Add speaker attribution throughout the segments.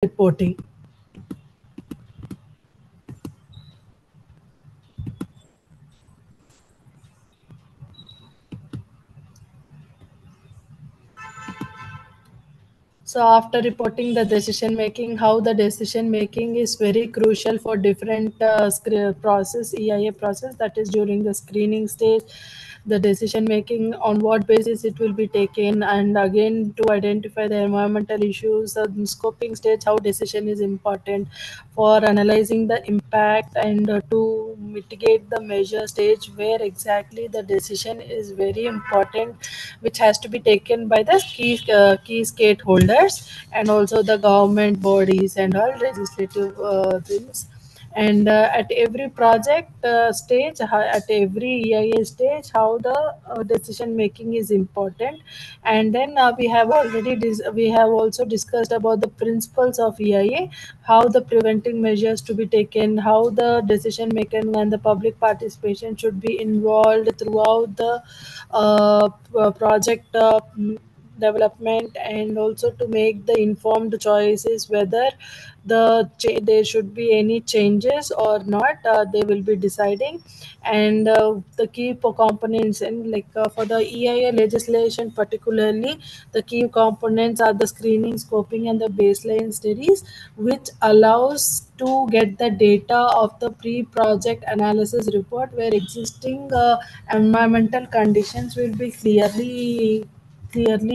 Speaker 1: reporting. So after reporting the decision making, how the decision making is very crucial for different process, EIA process, that is during the screening stage, the decision making on what basis it will be taken, and again to identify the environmental issues, the scoping stage, how decision is important for analyzing the impact, and to mitigate the measure stage where exactly the decision is very important, which has to be taken by the key stakeholders and also the government bodies and all legislative things. And at every project stage, at every EIA stage, how the decision making is important. And then we have also discussed about the principles of EIA, how the preventing measures to be taken, how the decision making and the public participation should be involved throughout the project development, and also to make the informed choices whether there should be any changes or not, they will be deciding. And the key components, and like for the EIA legislation particularly, the key components are the screening, scoping, and the baseline studies, which allows to get the data of the pre-project analysis report where existing environmental conditions will be clearly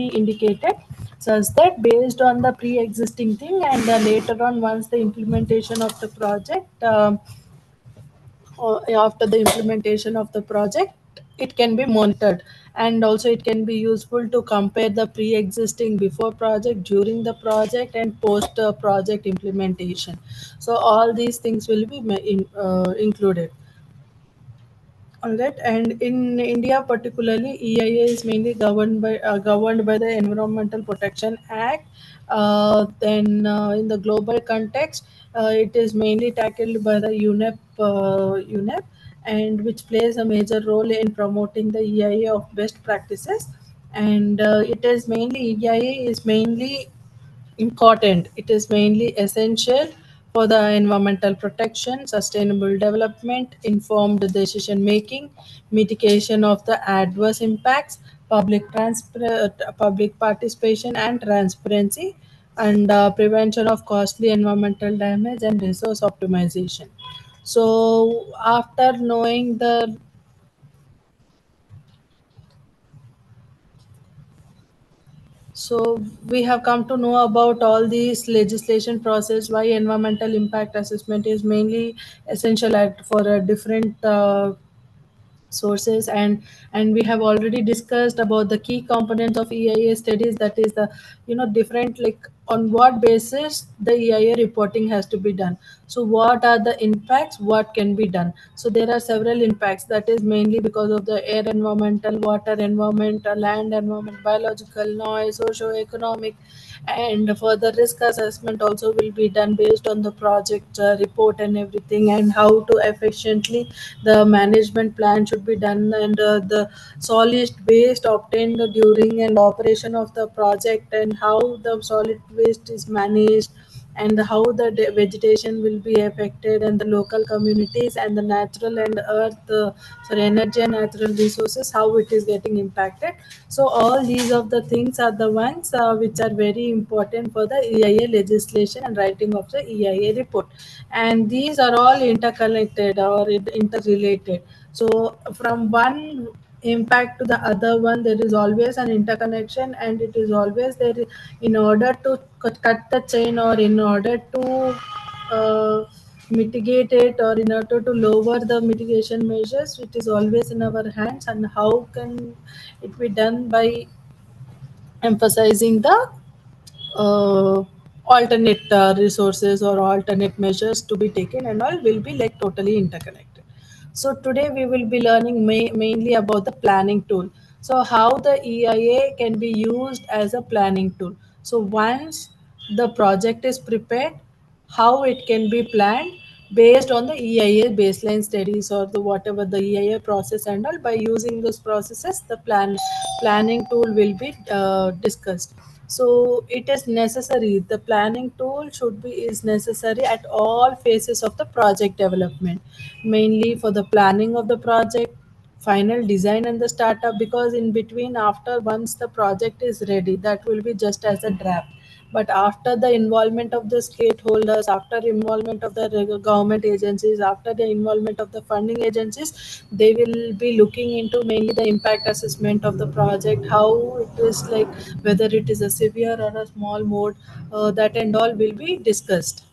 Speaker 1: indicated, such that based on the pre-existing thing, and later on once the implementation of the project, or after the implementation of the project, it can be monitored. And also it can be useful to compare the pre-existing before project, during the project, and post project implementation. So all these things will be included. All right, and in India particularly, EIA is mainly governed by the Environmental Protection Act. Then in the global context, it is mainly tackled by the UNEP, and which plays a major role in promoting the EIA of best practices. And it is mainly EIA is mainly important. It is mainly essential for the environmental protection, sustainable development, informed decision making, mitigation of the adverse impacts, public participation and transparency, and prevention of costly environmental damage and resource optimization. So after knowing the So we have come to know about all these legislation process, why environmental impact assessment is mainly essential for a different sources. And we have already discussed about the key components of EIA studies, that is the different, like on what basis the EIA reporting has to be done. So what are the impacts, what can be done? So there are several impacts, that is mainly because of the air environmental, water environment, land environment, biological, noise, socio economic. And further risk assessment also will be done based on the project report and everything, and how to efficiently the management plan should be done, and the solid waste obtained during and operation of the project, and how the solid waste is managed, and how the vegetation will be affected, and the local communities, and the natural and earth sorry, energy and natural resources, how it is getting impacted. So all these of the things are the ones which are very important for the EIA legislation and writing of the EIA report. And these are all interconnected or interrelated. So from one impact to the other one, there is always an interconnection, and it is always there. In order to cut the chain, or in order to mitigate it, or in order to lower the mitigation measures, it is always in our hands. And how can it be done? By emphasizing the uh, alternate resources or alternate measures to be taken, and all will be like totally interconnected. So today we will be learning mainly about the planning tool. So how the EIA can be used as a planning tool. So once the project is prepared, how it can be planned based on the EIA baseline studies, or the whatever the EIA process, and all by using those processes, the planning tool will be discussed. So it is necessary, the planning tool should be is necessary at all phases of the project development, mainly for the planning of the project, final design and the startup, because in between, after once the project is ready, that will be just as a draft. But after the involvement of the stakeholders, after involvement of the government agencies, after the involvement of the funding agencies, they will be looking into mainly the impact assessment of the project, how it is like, whether it is a severe or a small mode, that and all will be discussed.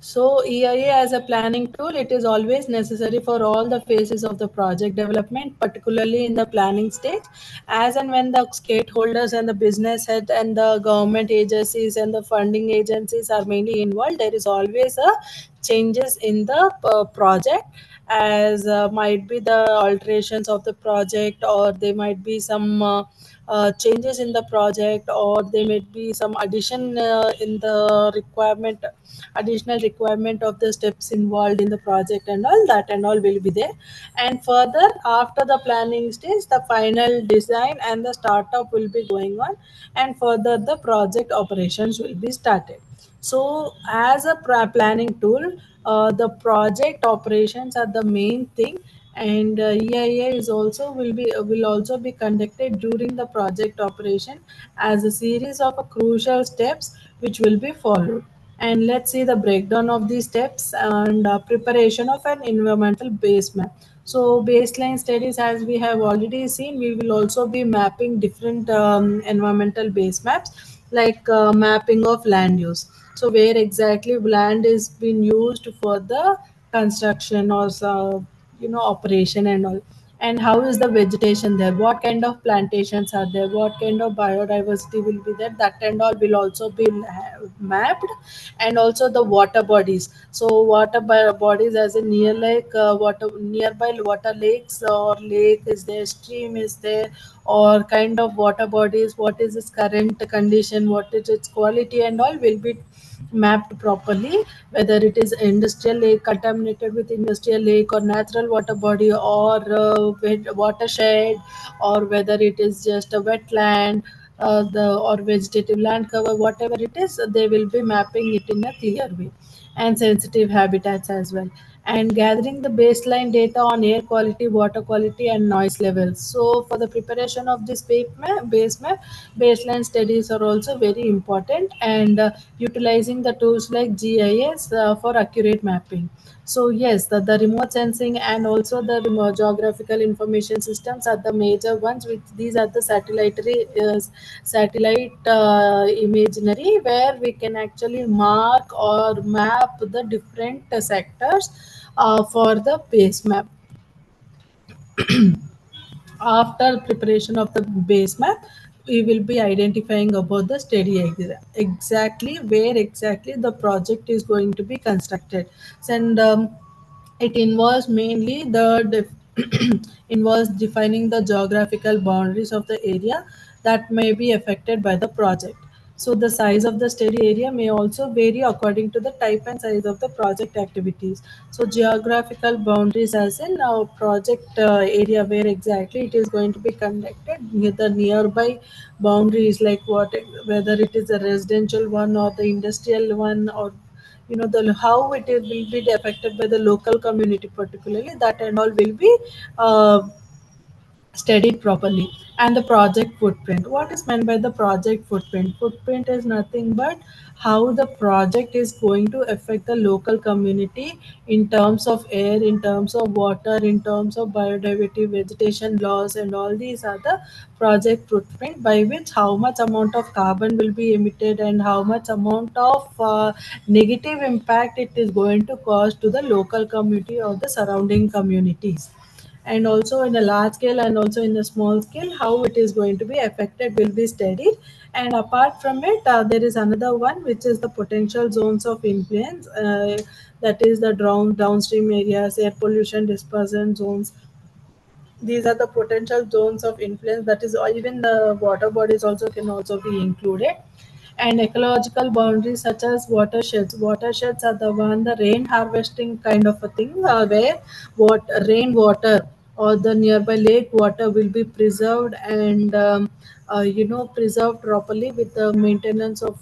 Speaker 1: So EIA as a planning tool, it is always necessary for all the phases of the project development, particularly in the planning stage, as and when the stakeholders and the business head and the government agencies and the funding agencies are mainly involved. There is always a changes in the project, as might be the alterations of the project, or there might be some changes in the project, or there may be some addition in the requirement, additional requirement of the steps involved in the project, and all that and all will be there. And further, after the planning stage, the final design and the startup will be going on, and further the project operations will be started. So as a planning tool, the project operations are the main thing, and EIA is also will also be conducted during the project operation as a series of crucial steps which will be followed. And let's see the breakdown of these steps, and preparation of an environmental base map. So baseline studies, as we have already seen, we will also be mapping different environmental base maps, like mapping of land use. So where exactly land is being used for the construction or operation and all, and how is the vegetation there, what kind of plantations are there, what kind of biodiversity will be there, that and all will also be mapped. And also the water bodies, so water bodies as in near like water, nearby water lakes or lake is there, stream is there, or kind of water bodies, what is its current condition, what is its quality, and all will be mapped properly, whether it is industrial lake contaminated with industrial lake, or natural water body, or watershed, or whether it is just a wetland, the or vegetative land cover, whatever it is, they will be mapping it in a clear way. And sensitive habitats as well, and gathering the baseline data on air quality, water quality, and noise levels. So for the preparation of this base map, baseline studies are also very important, and utilizing the tools like GIS for accurate mapping. So yes, the remote sensing and also the remote geographical information systems are the major ones. Which these are the satellite imaginary, where we can actually mark or map the different sectors for the base map. After preparation of the base map, we will be identifying about the exactly where exactly the project is going to be constructed. And it involves mainly involves defining the geographical boundaries of the area that may be affected by the project. So the size of the study area may also vary according to the type and size of the project activities. So geographical boundaries, as in our project area where exactly it is going to be conducted, near the nearby boundaries, like what, whether it is a residential one or the industrial one, or the how it is, will be affected by the local community particularly, that and all will be uh, studied properly. And the project footprint, what is meant by the project footprint? Footprint is nothing but how the project is going to affect the local community in terms of air, in terms of water, in terms of biodiversity, vegetation loss, and all these are the project footprint, by which how much amount of carbon will be emitted, and how much amount of negative impact it is going to cause to the local community or the surrounding communities. And also in a large scale and also in a small scale, how it is going to be affected will be studied. And apart from it, there is another one, which is the potential zones of influence. that is the downstream areas, air pollution dispersant zones. These are the potential zones of influence, that is even the water bodies also can also be included. And ecological boundaries such as watersheds are the one, the rain harvesting kind of a thing, where what rainwater or the nearby lake water will be preserved and preserved properly with the maintenance of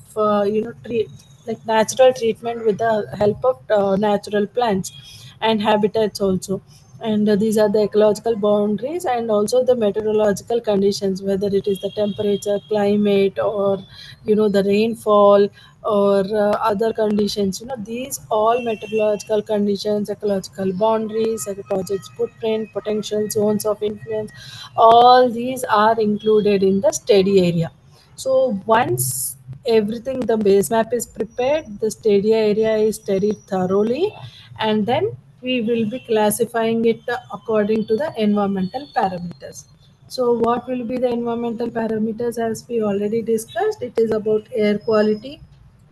Speaker 1: tree, like natural treatment with the help of natural plants and habitats also. And these are the ecological boundaries, and also the meteorological conditions, whether it is the temperature, climate, or the rainfall, or other conditions. These all meteorological conditions, ecological boundaries, ecological footprint, potential zones of influence, all these are included in the study area. So once everything, the base map is prepared, the study area is studied thoroughly, and then we will be classifying it according to the environmental parameters. So what will be the environmental parameters? As we already discussed, it is about air quality,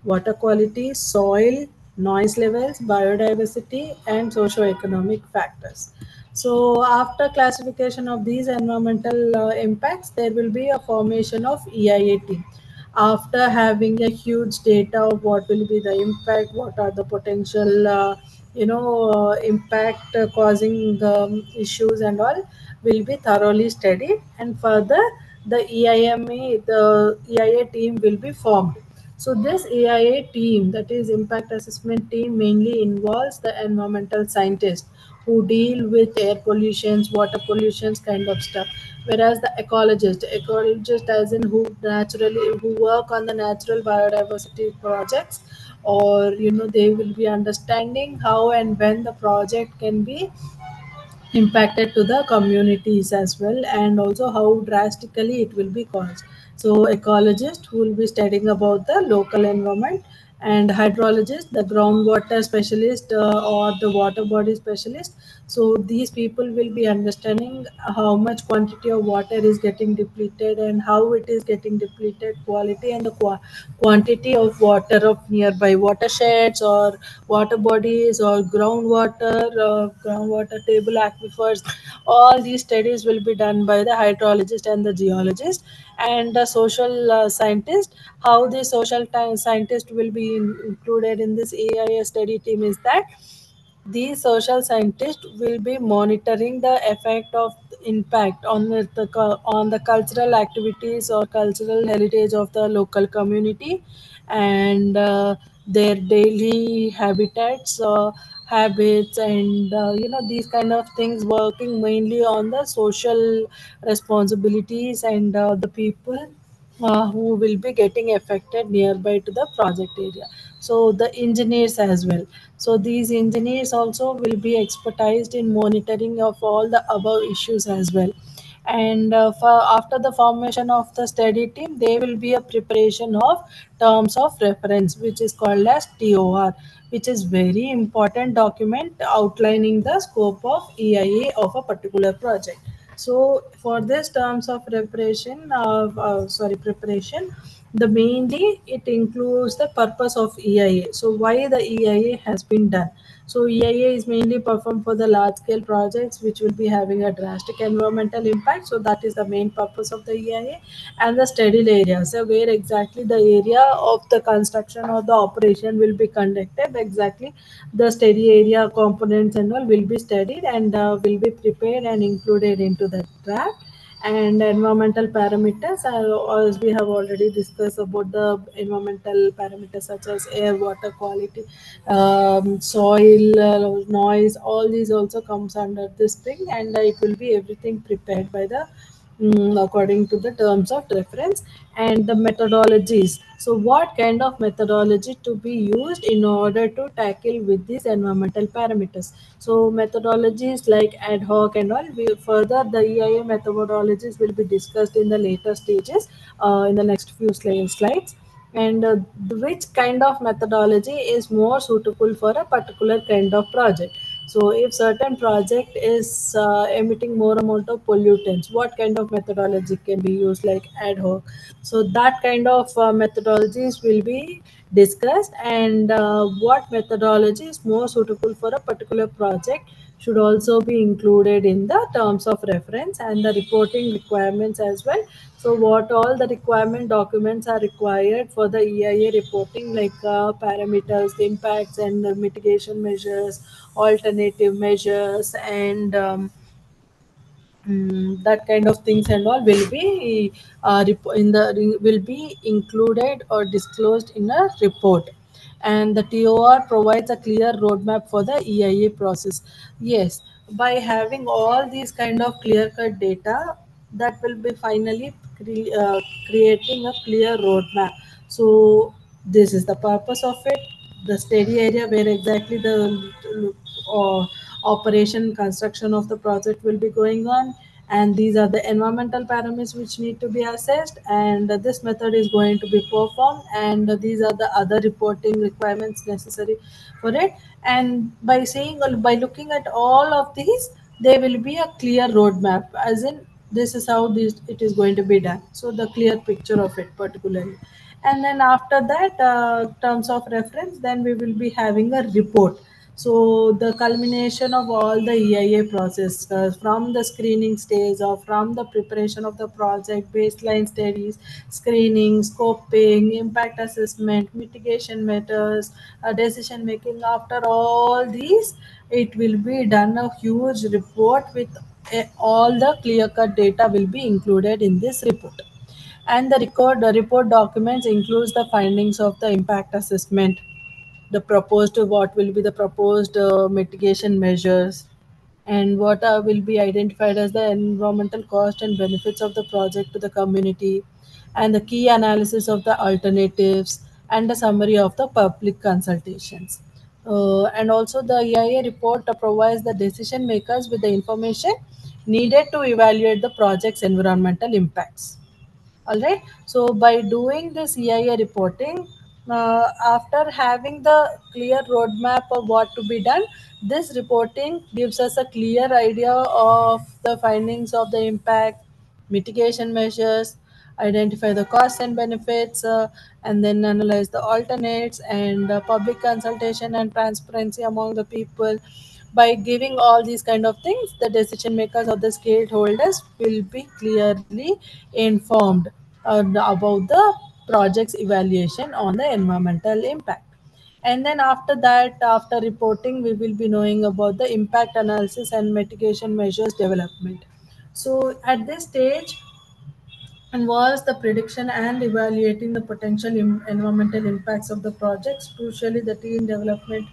Speaker 1: water quality, soil, noise levels, biodiversity, and socio-economic factors. So after classification of these environmental impacts, there will be a formation of EIA team. After having a huge data of what will be the impact, what are the potential impact causing issues and all, will be thoroughly studied, and further the EIA team will be formed. So this EIA team, that is impact assessment team, mainly involves the environmental scientists who deal with air pollutions, water pollutions kind of stuff. Whereas the ecologist as in who work on the natural biodiversity projects, or they will be understanding how and when the project can be impacted to the communities as well, and also how drastically it will be caused. So ecologist who will be studying about the local environment, and hydrologist, the groundwater specialist, or the water body specialist. So these people will be understanding how much quantity of water is getting depleted and how it is getting depleted, quality and the quantity of water of nearby watersheds or water bodies or groundwater table aquifers. All these studies will be done by the hydrologist and the geologist, and the social scientist. How the scientist will be included in this AIA study team is that these social scientists will be monitoring the effect of impact on on the cultural activities or cultural heritage of the local community, and their daily habitats, habits, and these kind of things, working mainly on the social responsibilities and the people who will be getting affected nearby to the project area. So the engineers as well. So these engineers also will be expertised in monitoring of all the above issues as well. And after the formation of the study team, there will be a preparation of terms of reference, which is called as TOR, which is very important document outlining the scope of EIA of a particular project. So for this terms of preparation, the mainly it includes the purpose of EIA. So why the EIA has been done? So EIA is mainly performed for the large scale projects which will be having a drastic environmental impact. So that is the main purpose of the EIA. And the sterile area, so where exactly the area of the construction or the operation will be conducted, exactly the steady area components and all will be studied, and will be prepared and included into the draft. And environmental parameters, as we have already discussed about the environmental parameters such as air, water quality, soil, noise, all these also comes under this thing, and it will be everything prepared by the according to the terms of reference. And the methodologies, so what kind of methodology to be used in order to tackle with these environmental parameters. So methodologies like ad hoc and all, further the EIA methodologies will be discussed in the later stages, in the next few slides. And which kind of methodology is more suitable for a particular kind of project. So if certain project is emitting more amount of pollutants, what kind of methodology can be used, like ad hoc? So that kind of methodologies will be discussed, and what methodology is more suitable for a particular project should also be included in the terms of reference and the reporting requirements as well. So what all the requirement documents are required for the EIA reporting, like parameters, the impacts and the mitigation measures, alternative measures, and that kind of things and all will be will be included or disclosed in a report. And the TOR provides a clear roadmap for the EIA process. Yes, by having all these kind of clear cut data, that will be finally creating a clear roadmap. So this is the purpose of it. The steady area where exactly the operation construction of the project will be going on, and these are the environmental parameters which need to be assessed, and this method is going to be performed, and these are the other reporting requirements necessary for it. And by saying or by looking at all of these, there will be a clear roadmap, as in this is how this it is going to be done, so the clear picture of it particularly. And then after that, terms of reference, then we will be having a report. So the culmination of all the EIA process, from the screening stage or from the preparation of the project, baseline studies, screening, scoping, impact assessment, mitigation matters, decision making. After all these, it will be done a huge report with all the clear cut data will be included in this report. And the report documents includes the findings of the impact assessment, the proposed what will be the proposed mitigation measures, and what will be identified as the environmental cost and benefits of the project to the community, and the key analysis of the alternatives, and a summary of the public consultations. And also the EIA report provides the decision makers with the information needed to evaluate the project's environmental impacts. All right. So by doing this EIA reporting, after having the clear roadmap of what to be done, this reporting gives us a clear idea of the findings of the impact, mitigation measures, identify the costs and benefits, and then analyze the alternates, and public consultation and transparency among the people. By giving all these kind of things, the decision makers or the stakeholders will be clearly informed about the project's evaluation on the environmental impact. And then after that, after reporting, we will be knowing about the impact analysis and mitigation measures development. So at this stage, involves the prediction and evaluating the potential environmental impacts of the projects. Crucially, the team development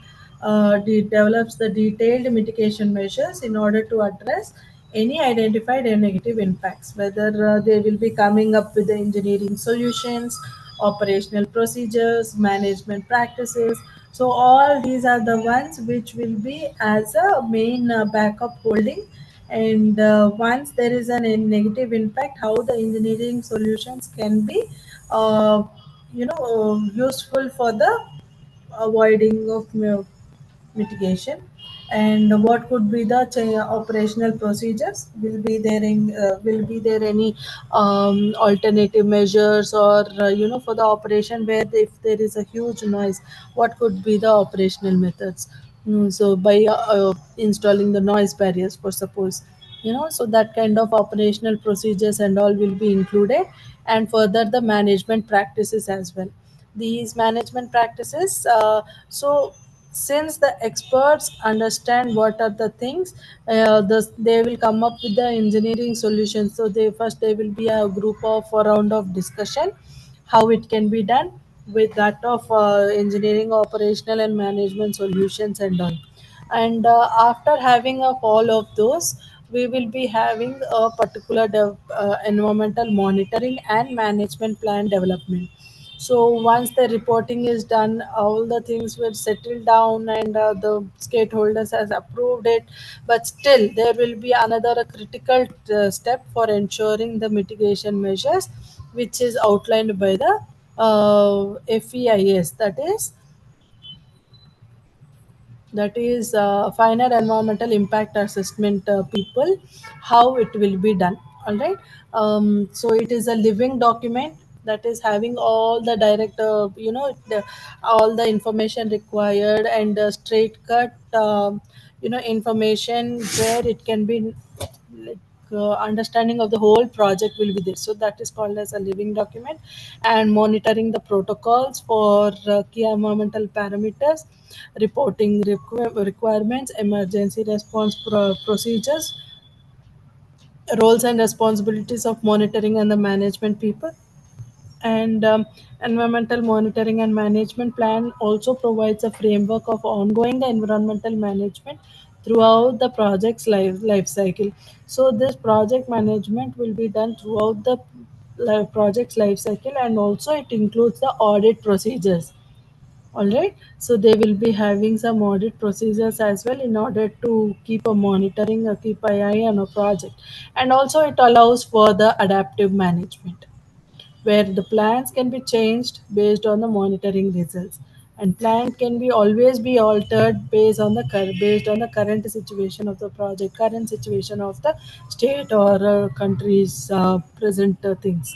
Speaker 1: develops the detailed mitigation measures in order to address any identified negative impacts, whether they will be coming up with the engineering solutions, operational procedures, management practices. So all these are the ones which will be as a main backup holding. And once there is a negative impact, how the engineering solutions can be uh, useful for the avoiding of mitigation, and what could be the operational procedures, will be there any alternative measures, or for the operation where if there is a huge noise, what could be the operational methods. So by installing the noise barriers, for suppose, so that kind of operational procedures and all will be included. And further, the management practices as well, these management practices. So since the experts understand what are the things, they will come up with the engineering solutions. So they will be a group of a round of discussion how it can be done with that of engineering, operational and management solutions and all. And after having of all of those, we will be having a particular environmental monitoring and management plan development. So once the reporting is done, all the things will settle down, and the stakeholders has approved it. But still, there will be another critical step for ensuring the mitigation measures, which is outlined by the FEIS, that is that is final environmental impact assessment people, how it will be done. All right. So it is a living document that is having all the direct all the information required, and straight cut information where it can be like understanding of the whole project will be there. So that is called as a living document. And monitoring the protocols for key environmental parameters, reporting requirements, emergency response procedures, roles and responsibilities of monitoring and the management people. And environmental monitoring and management plan also provides a framework of ongoing the environmental management throughout the project's life cycle. So this project management will be done throughout the project's life cycle, and also it includes the audit procedures. All right. So they will be having some audit procedures as well in order to keep a monitoring, keep an eye on a project. And also it allows for the adaptive management, where the plans can be changed based on the monitoring results, and plan can be always be altered based on the current situation of the project, current situation of the state or country's present things.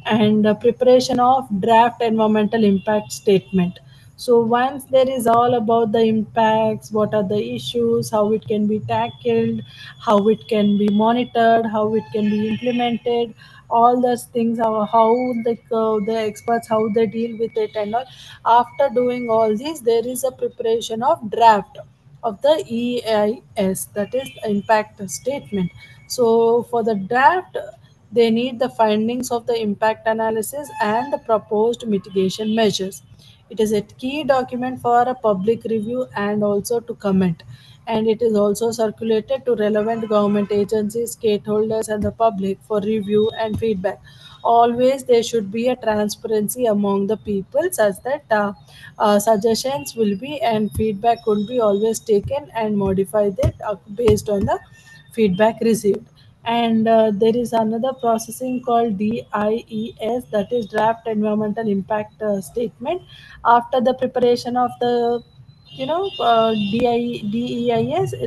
Speaker 1: And preparation of draft environmental impact statement. So once there is all about the impacts, what are the issues, how it can be tackled, how it can be monitored, how it can be implemented, all those things, how the experts, how they deal with it and all. After doing all these, there is a preparation of draft of the EIS, that is impact statement. So for the draft, they need the findings of the impact analysis and the proposed mitigation measures. It is a key document for a public review and also to comment. And it is also circulated to relevant government agencies, stakeholders, and the public for review and feedback. Always there should be a transparency among the people, such that suggestions will be and feedback could be always taken and modified it based on the feedback received. And there is another processing called DIES, that is draft environmental impact statement. After the preparation of the DEIS,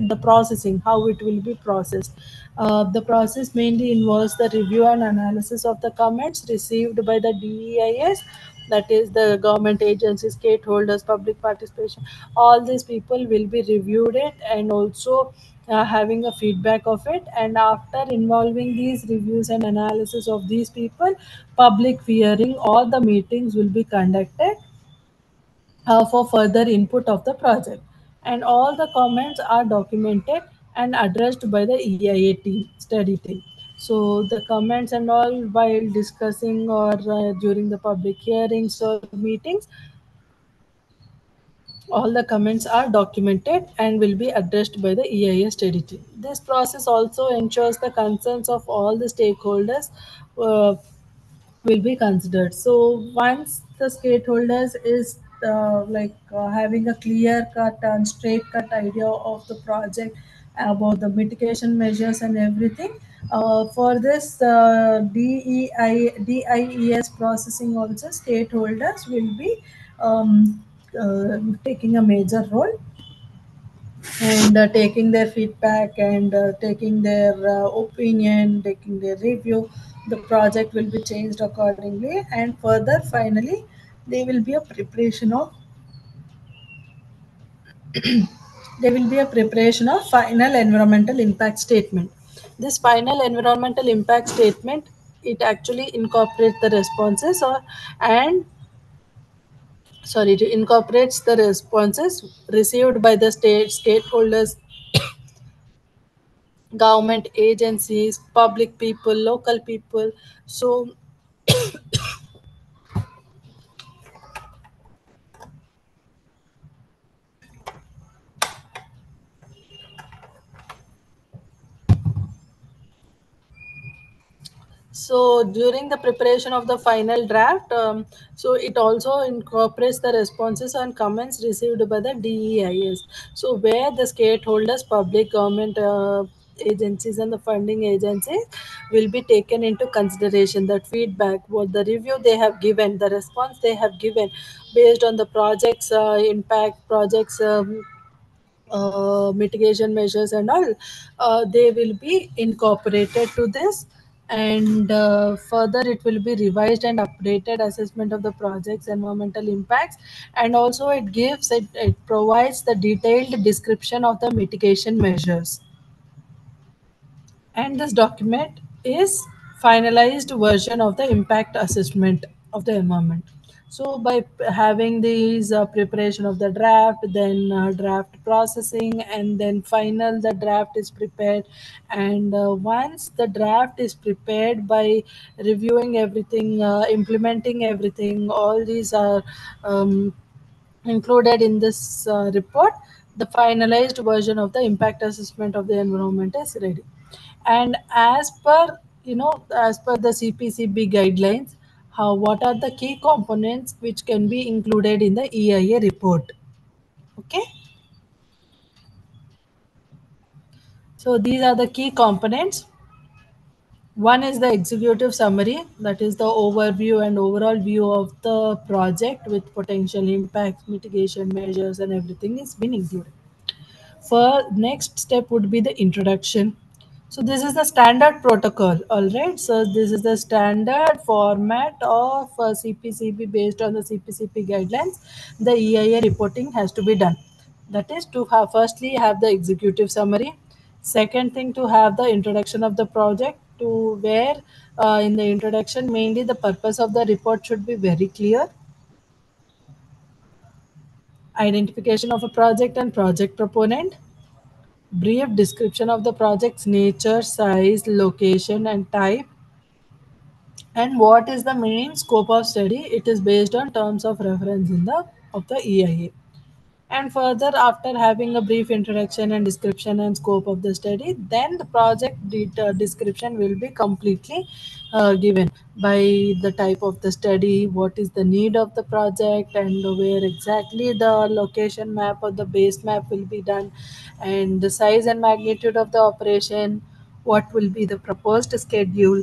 Speaker 1: the processing, how it will be processed. The process mainly involves the review and analysis of the comments received by the DEIS, that is the government agencies, stakeholders, public participation. All these people will be reviewed it, and also having a feedback of it. And after involving these reviews and analysis of these people, public hearing or the meetings will be conducted for further input of the project. And all the comments are documented and addressed by the EIA team, study team. So the comments and all, while discussing or during the public hearings or meetings, all the comments are documented and will be addressed by the EIA study team. This process also ensures the concerns of all the stakeholders uh, will be considered. So once the stakeholders is having a clear cut and straight cut idea of the project, about the mitigation measures and everything, for this DIES processing also, stakeholders will be taking a major role, and taking their feedback, and taking their opinion, taking their review. The project will be changed accordingly, and further finally there will be a preparation of final environmental impact statement. This final environmental impact statement, it actually incorporates the responses or and sorry it incorporates the responses received by the stakeholders, government agencies, public people, local people. So so during the preparation of the final draft, so it also incorporates the responses and comments received by the DEIS. So where the stakeholders, public, government agencies, and the funding agencies will be taken into consideration. That feedback, what the review they have given, the response they have given based on the project's impact, projects. mitigation measures and all, they will be incorporated to this. And further it will be revised and updated assessment of the project's environmental impacts. And also it provides the detailed description of the mitigation measures. And this document is finalized version of the impact assessment of the environment. So by having these preparation of the draft, then draft processing, and then final the draft is prepared. And once the draft is prepared, by reviewing everything, implementing everything, all these are included in this report, the finalized version of the impact assessment of the environment is ready. And as per, as per the CPCB guidelines, how what are the key components which can be included in the EIA report? Okay, so these are the key components. One is the executive summary, that is the overview and overall view of the project with potential impacts, mitigation measures, and everything is been included. For next step would be the introduction. So this is the standard protocol, all right. So this is the standard format of CPCP based on the CPCP guidelines. The EIA reporting has to be done. That is to have firstly have the executive summary. Second thing, to have the introduction of the project, to where in the introduction mainly the purpose of the report should be very clear. Identification of a project and project proponent, brief description of the project's nature, size, location, and type, and what is the main scope of study. It is based on terms of reference in the of the EIA. And further, after having a brief introduction and description and scope of the study, then the description will be completely given by the type of the study, what is the need of the project, and where exactly the location map or the base map will be done, and the size and magnitude of the operation, what will be the proposed schedule,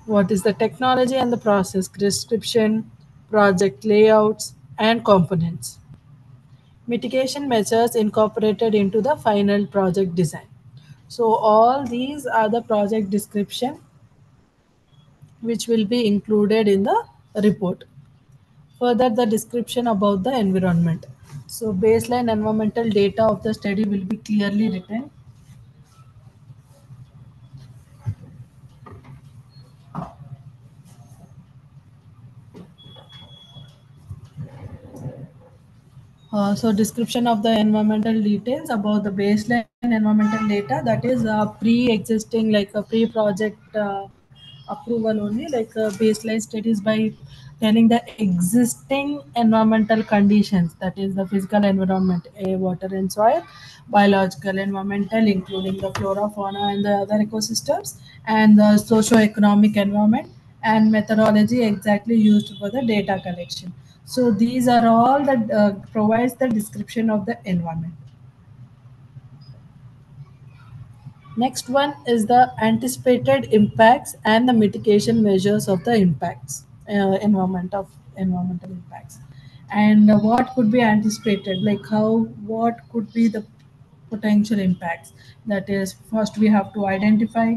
Speaker 1: what is the technology and the process description, project layouts, and components. Mitigation measures incorporated into the final project design. So all these are the project description which will be included in the report. Further, the description about the environment. So baseline environmental data of the study will be clearly written. So description of the environmental details about the baseline environmental data, that is pre-existing, like a pre-project approval only, like baseline studies by telling the existing environmental conditions, that is the physical environment, air, water, and soil, biological environmental, including the flora, fauna, and the other ecosystems, and the socio-economic environment, and methodology exactly used for the data collection. So these are all that provides the description of the environment. Next one is the anticipated impacts and the mitigation measures of the impacts, environmental impacts, and what could be anticipated, like how what could be the potential impacts. That is, first we have to identify,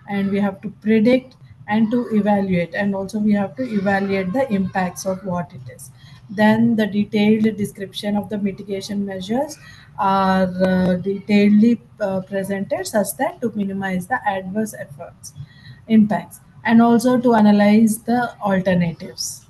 Speaker 1: and we have to predict, and to evaluate, and also we have to evaluate the impacts of what it is. Then the detailed description of the mitigation measures are detailedly presented such that to minimize the adverse efforts impacts, and also to analyze the alternatives.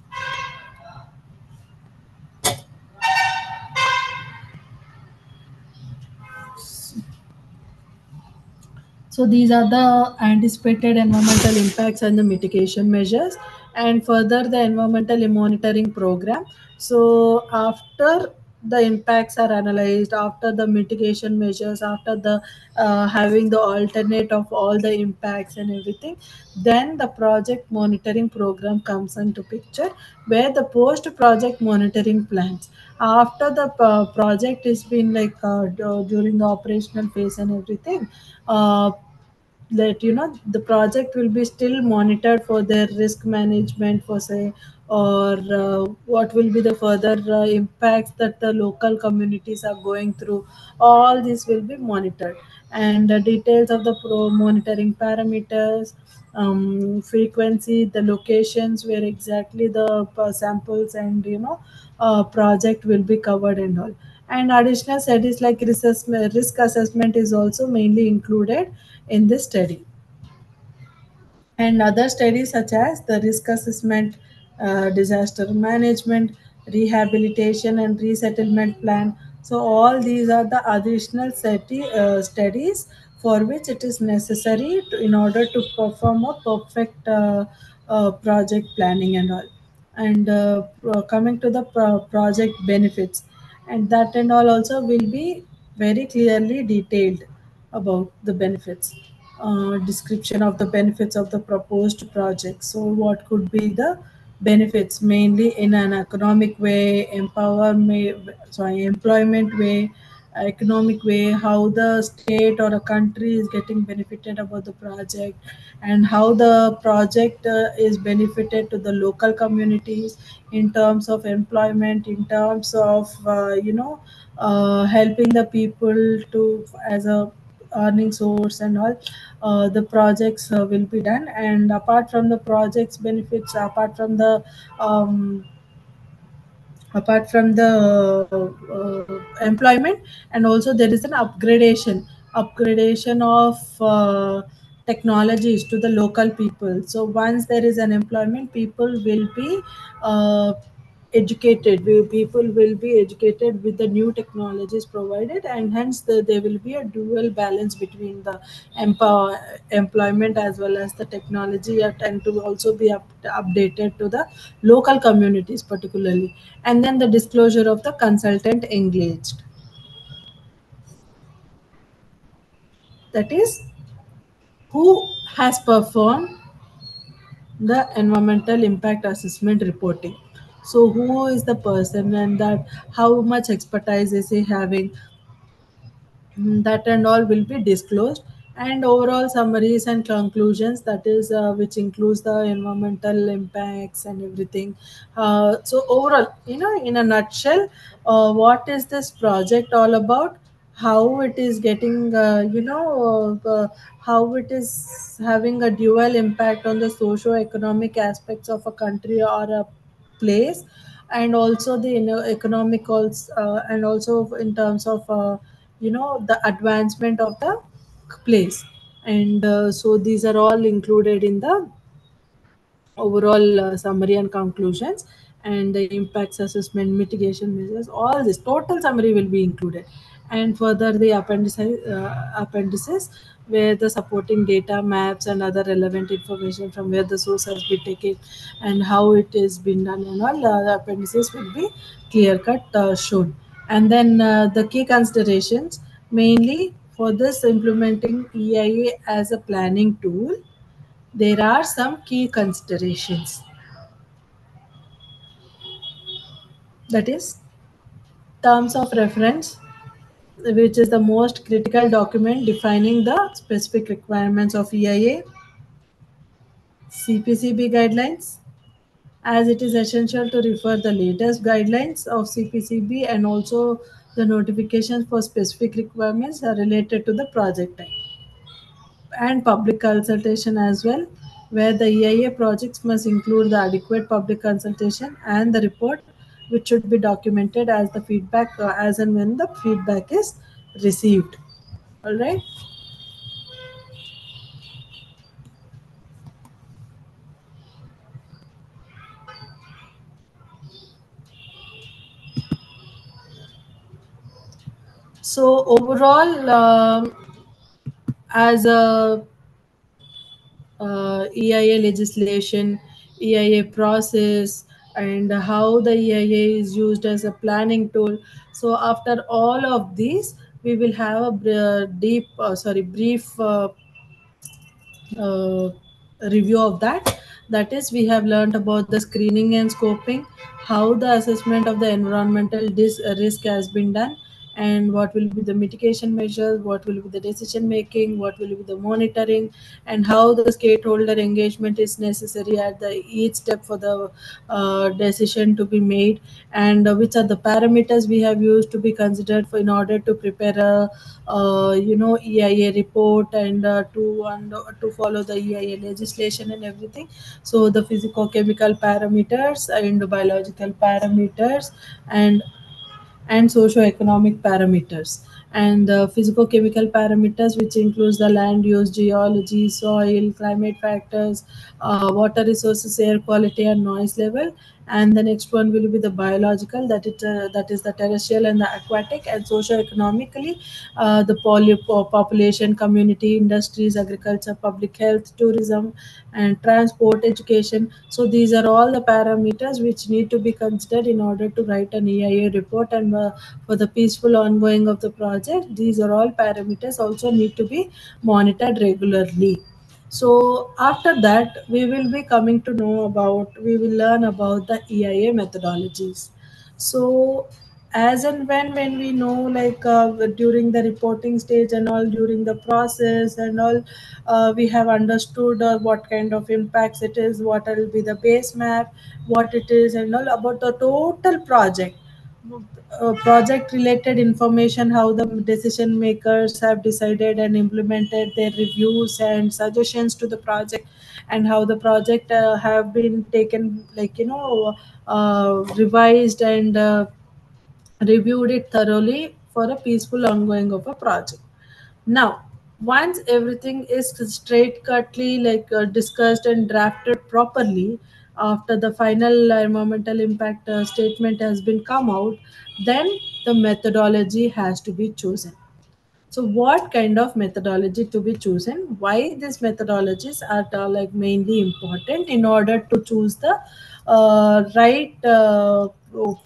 Speaker 1: So these are the anticipated environmental impacts and the mitigation measures, and further the environmental monitoring program. So after the impacts are analyzed, after the mitigation measures, after the having the alternate of all the impacts and everything, then the project monitoring program comes into picture, where the post project monitoring plans. After the project is been like during the operational phase and everything, uh, that the project will be still monitored for their risk management, for say, or what will be the further impacts that the local communities are going through. All this will be monitored, and the details of the monitoring parameters, frequency, the locations where exactly the samples and project will be covered and all. And additional studies like risk assessment is also mainly included in this study, and other studies such as the risk assessment, disaster management, rehabilitation, and resettlement plan. So, all these are the additional studies for which it is necessary in order to perform a perfect project planning and all. And coming to the project benefits, and that and all also will be very clearly detailed about the benefits, description of the benefits of the proposed project. So, what could be the benefits mainly in an economic way, employment way, economic way, how the state or a country is getting benefited about the project, and how the project is benefited to the local communities in terms of employment, in terms of helping the people to as a earning source and all. The projects will be done, and apart from the projects benefits, apart from the employment, and also there is an upgradation of technologies to the local people. So once there is an employment, people will be uh, people will be educated with the new technologies provided, and hence there will be a dual balance between the employment as well as the technology, and to also be updated to the local communities particularly. And then the disclosure of the consultant engaged, that is, who has performed the environmental impact assessment reporting. So who is the person, and that how much expertise is he having, that and all will be disclosed. And overall summaries and conclusions, that is which includes the environmental impacts and everything. So overall, in a nutshell, what is this project all about, how it is getting how it is having a dual impact on the socio-economic aspects of a country or a place, and also the economicals, and also in terms of the advancement of the place. And so these are all included in the overall summary and conclusions, and the impacts assessment, mitigation measures, all this total summary will be included. And further the appendices, where the supporting data, maps, and other relevant information from where the source has been taken and how it is been done, and all the appendices will be clear cut shown. And then the key considerations, mainly for this implementing EIA as a planning tool, there are some key considerations. That is, terms of reference, which is the most critical document defining the specific requirements of EIA, CPCB guidelines, as it is essential to refer the latest guidelines of CPCB, and also the notifications for specific requirements are related to the project type, and public consultation as well, where the EIA projects must include the adequate public consultation and the report, which should be documented as the feedback, as and when the feedback is received. All right. So overall, as a EIA legislation, EIA process, and how the EIA is used as a planning tool. So after all of these, we will have a brief uh, review of that. That is, we have learned about the screening and scoping, how the assessment of the environmental risk has been done, and what will be the mitigation measures, what will be the decision making, what will be the monitoring, and how the stakeholder engagement is necessary at the each step for the decision to be made, and which are the parameters we have used to be considered for in order to prepare a EIA report, and to follow the EIA legislation and everything. So the physical chemical parameters and biological parameters, and socio-economic parameters, and the physico-chemical parameters, which includes the land use, geology, soil, climate factors, water resources, air quality, and noise level. And the next one will be the biological, that is the terrestrial and the aquatic, and socio-economically, population, community, industries, agriculture, public health, tourism, and transport, education. So these are all the parameters which need to be considered in order to write an EIA report, and for the peaceful ongoing of the project, these are all parameters also need to be monitored regularly. So after that, we will learn about the EIA methodologies. So as and when we know, like during the reporting stage and all, during the process and all, we have understood what kind of impacts it is, what will be the base map, what it is, and all about the total project related information, how the decision makers have decided and implemented their reviews and suggestions to the project, and how the project have been taken, revised and reviewed it thoroughly for a peaceful ongoing of a project. Now, once everything is straight cutly, discussed and drafted properly, after the final environmental impact statement has been come out, then the methodology has to be chosen. So, what kind of methodology to be chosen? Why these methodologies are mainly important in order to choose the right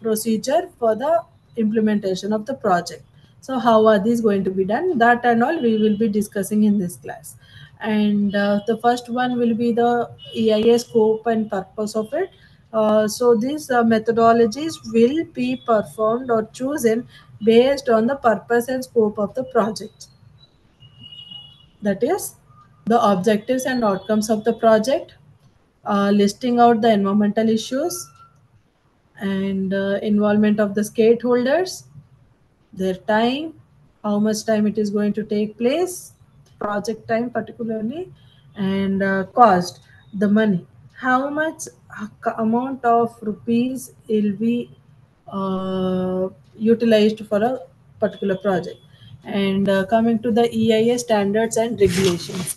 Speaker 1: procedure for the implementation of the project. So, how are these going to be done? That and all we will be discussing in this class. And the first one will be the EIA scope and purpose of it. So these methodologies will be performed or chosen based on the purpose and scope of the project. That is, the objectives and outcomes of the project, listing out the environmental issues, and involvement of the stakeholders, their time, how much time it is going to take place, project time particularly, and cost, the money, how much amount of rupees will be utilized for a particular project, and coming to the EIA standards and regulations.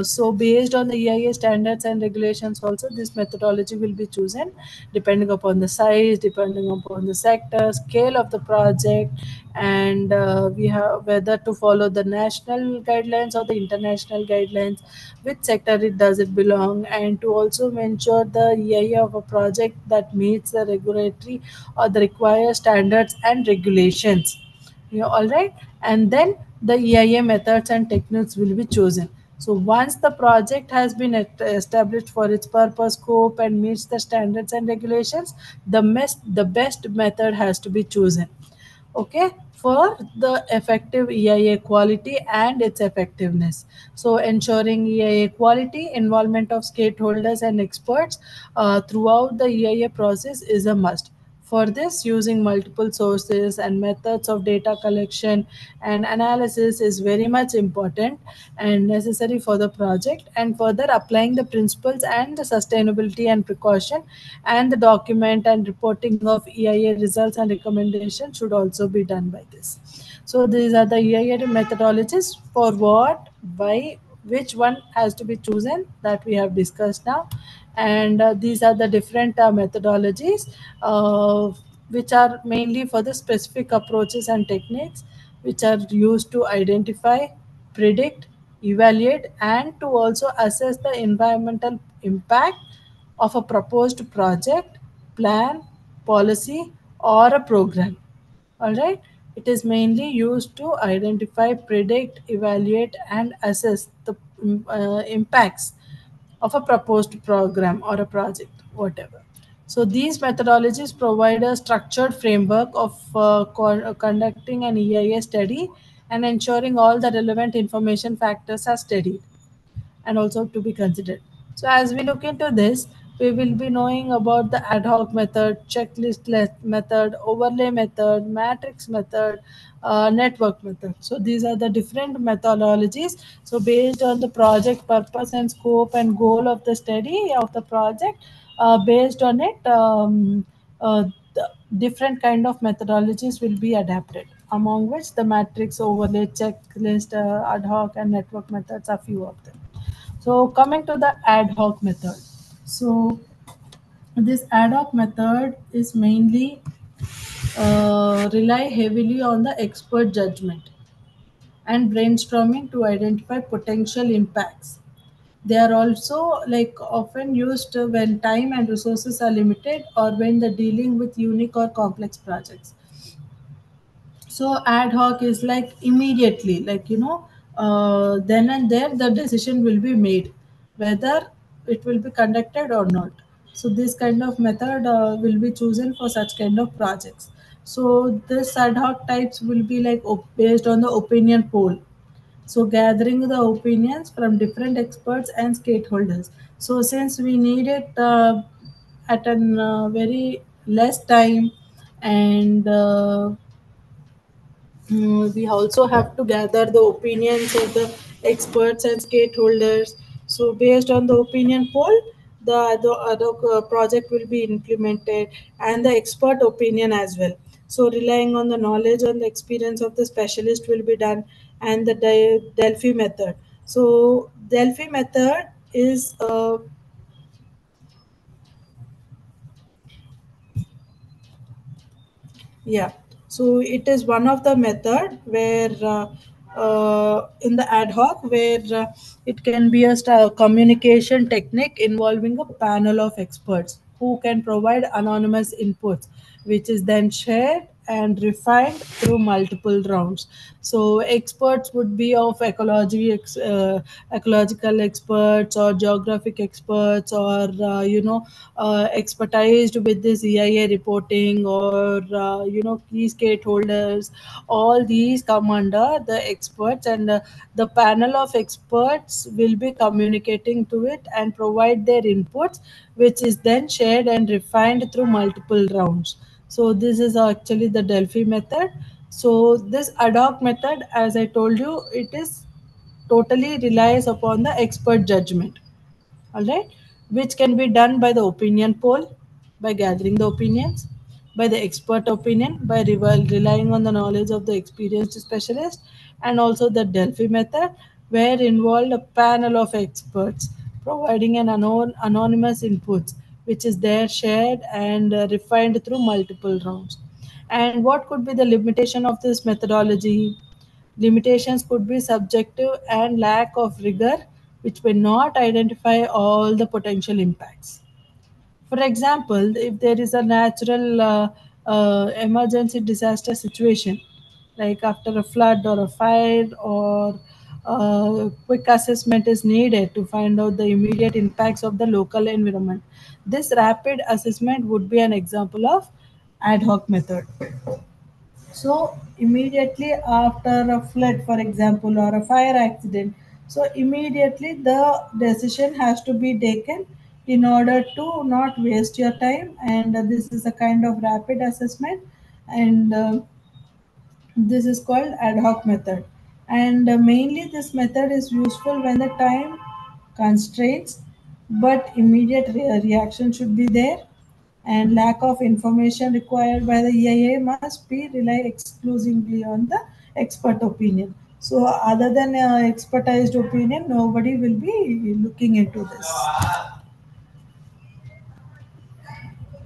Speaker 1: So based on the EIA standards and regulations also, this methodology will be chosen depending upon the size, depending upon the sector, scale of the project, and we have whether to follow the national guidelines or the international guidelines, which sector it does it belong, and to also ensure the EIA of a project that meets the regulatory or the required standards and regulations. Yeah, all right. And then the EIA methods and techniques will be chosen. So once the project has been established for its purpose, scope, and meets the standards and regulations, the best method has to be chosen. Okay, for the effective EIA quality and its effectiveness. So ensuring EIA quality, involvement of stakeholders and experts throughout the EIA process is a must. For this, using multiple sources and methods of data collection and analysis is very much important and necessary for the project, and further applying the principles and the sustainability and precaution, and the document and reporting of EIA results and recommendations should also be done by this. So these are the EIA methodologies. For what, why, which one has to be chosen, that we have discussed now. And these are the different methodologies, which are mainly for the specific approaches and techniques which are used to identify, predict, evaluate, and to also assess the environmental impact of a proposed project, plan, policy, or a program. All right. It is mainly used to identify, predict, evaluate, and assess the impacts of a proposed program or a project, whatever. So these methodologies provide a structured framework of conducting an EIA study and ensuring all the relevant information factors are studied and also to be considered. So, as we look into this, we will be knowing about the ad hoc method, method, overlay method, matrix method, network method. So, these are the different methodologies. So, based on the project purpose and scope and goal of the study of the project, based on it, the different kind of methodologies will be adapted, among which the matrix, overlay, checklist, ad hoc, and network methods are few of them. So coming to the ad hoc method. So this ad hoc method is mainly rely heavily on the expert judgment and brainstorming to identify potential impacts. They are also like often used when time and resources are limited or when the dealing with unique or complex projects. So ad hoc is like immediately, like then and there the decision will be made whether it will be conducted or not. So this kind of method will be chosen for such kind of projects. So this ad hoc types will be like based on the opinion poll, so gathering the opinions from different experts and stakeholders. So since we need it at a very less time, and we also have to gather the opinions of the experts and stakeholders. So, based on the opinion poll, the other project will be implemented, and the expert opinion as well. So, relying on the knowledge and the experience of the specialist will be done, and the Delphi method. So, Delphi method is yeah, so it is one of the method where in the ad hoc where it can be a communication technique involving a panel of experts who can provide anonymous inputs, which is then shared and refined through multiple rounds. So experts would be of ecological experts or geographic experts or expertised with this EIA reporting or key stakeholders. All these come under the experts, and the panel of experts will be communicating to it and provide their inputs, which is then shared and refined through multiple rounds. So this is actually the Delphi method. So this ad hoc method, as I told you, it is totally relies upon the expert judgment, all right, which can be done by the opinion poll, by gathering the opinions, by the expert opinion, by relying on the knowledge of the experienced specialist, and also the Delphi method, where involved a panel of experts providing an anonymous inputs, which is there shared and refined through multiple rounds. And what could be the limitation of this methodology? Limitations could be subjective and lack of rigor, which may not identify all the potential impacts. For example, if there is a natural emergency disaster situation, like after a flood or a fire, or quick assessment is needed to find out the immediate impacts of the local environment. This rapid assessment would be an example of ad hoc method. So immediately after a flood, for example, or a fire accident, so immediately the decision has to be taken in order to not waste your time. And this is a kind of rapid assessment, and this is called ad hoc method. And mainly this method is useful when the time constraints, but immediate reaction should be there, and lack of information required by the EIA must be rely exclusively on the expert opinion. So other than expertized opinion, nobody will be looking into this.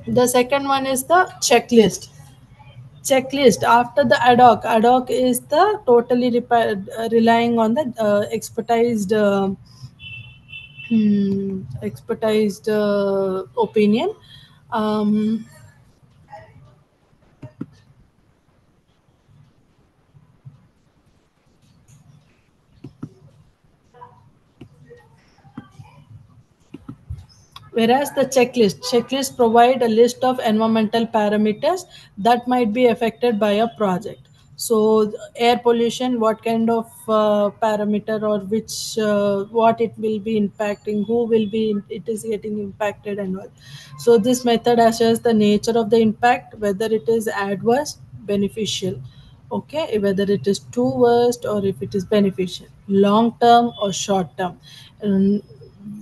Speaker 1: The second one is the checklist. Checklist after the ad hoc is the totally relying on the expertized opinion. um, Whereas the checklist provide a list of environmental parameters that might be affected by a project. So air pollution, what kind of parameter, or which what it will be impacting, who will be it is getting impacted and all. So this method assesses the nature of the impact, whether it is adverse, beneficial, okay, whether it is too worst or if it is beneficial, long term or short term, um,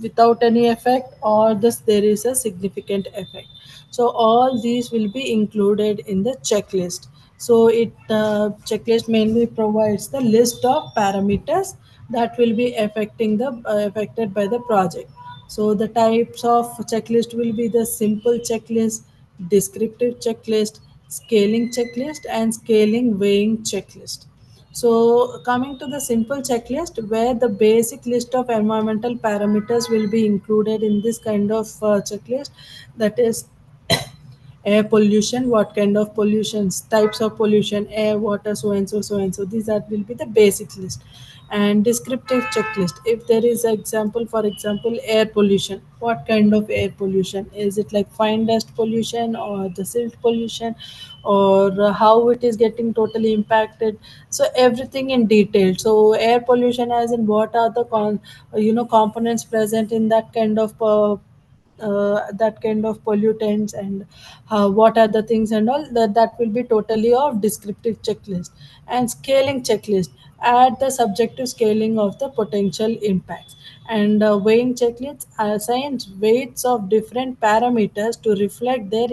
Speaker 1: without any effect, or this there is a significant effect. So all these will be included in the checklist. So it checklist mainly provides the list of parameters that will be affected by the project. So the types of checklist will be the simple checklist, descriptive checklist, scaling checklist, and scaling weighing checklist. So, coming to the simple checklist, where the basic list of environmental parameters will be included in this kind of checklist, that is air pollution, what kind of pollutions, types of pollution, air, water, so and so, so and so. These are will be the basic list. And descriptive checklist, if there is an example, for example, air pollution, what kind of air pollution is it, like fine dust pollution or the silt pollution, or how it is getting totally impacted. So everything in detail. So air pollution, as in what are the components present in that kind of pollutants, and what are the things and all that will be totally of descriptive checklist. And scaling checklist, add the subjective scaling of the potential impacts. And weighing checklist assigns weights of different parameters to reflect their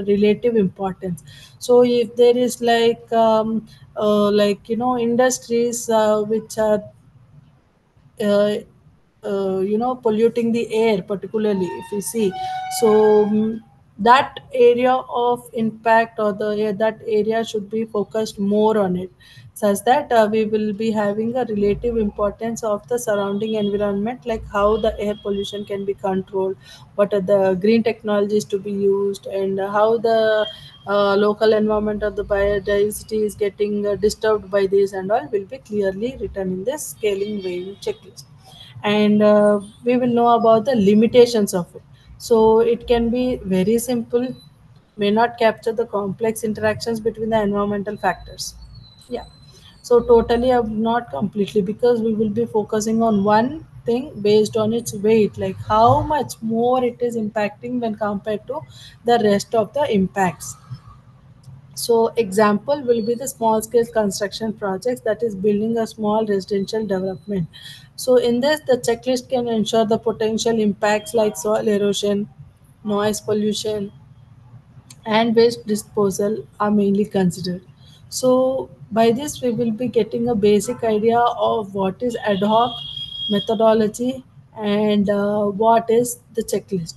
Speaker 1: relative importance. So if there is industries which are uh, polluting the air, particularly if we see. So that area of impact, or that area should be focused more on it, such that we will be having a relative importance of the surrounding environment, like how the air pollution can be controlled, what are the green technologies to be used, and how the local environment of the biodiversity is getting disturbed by this and all, will be clearly written in the scaling weighing checklist. And we will know about the limitations of it. So it can be very simple, may not capture the complex interactions between the environmental factors. Yeah. So totally not completely, because we will be focusing on one thing based on its weight, like how much more it is impacting when compared to the rest of the impacts. So example will be the small scale construction projects, that is building a small residential development. So in this, the checklist can ensure the potential impacts like soil erosion, noise pollution, and waste disposal are mainly considered. So, by this, we will be getting a basic idea of what is ad hoc methodology, and what is the checklist.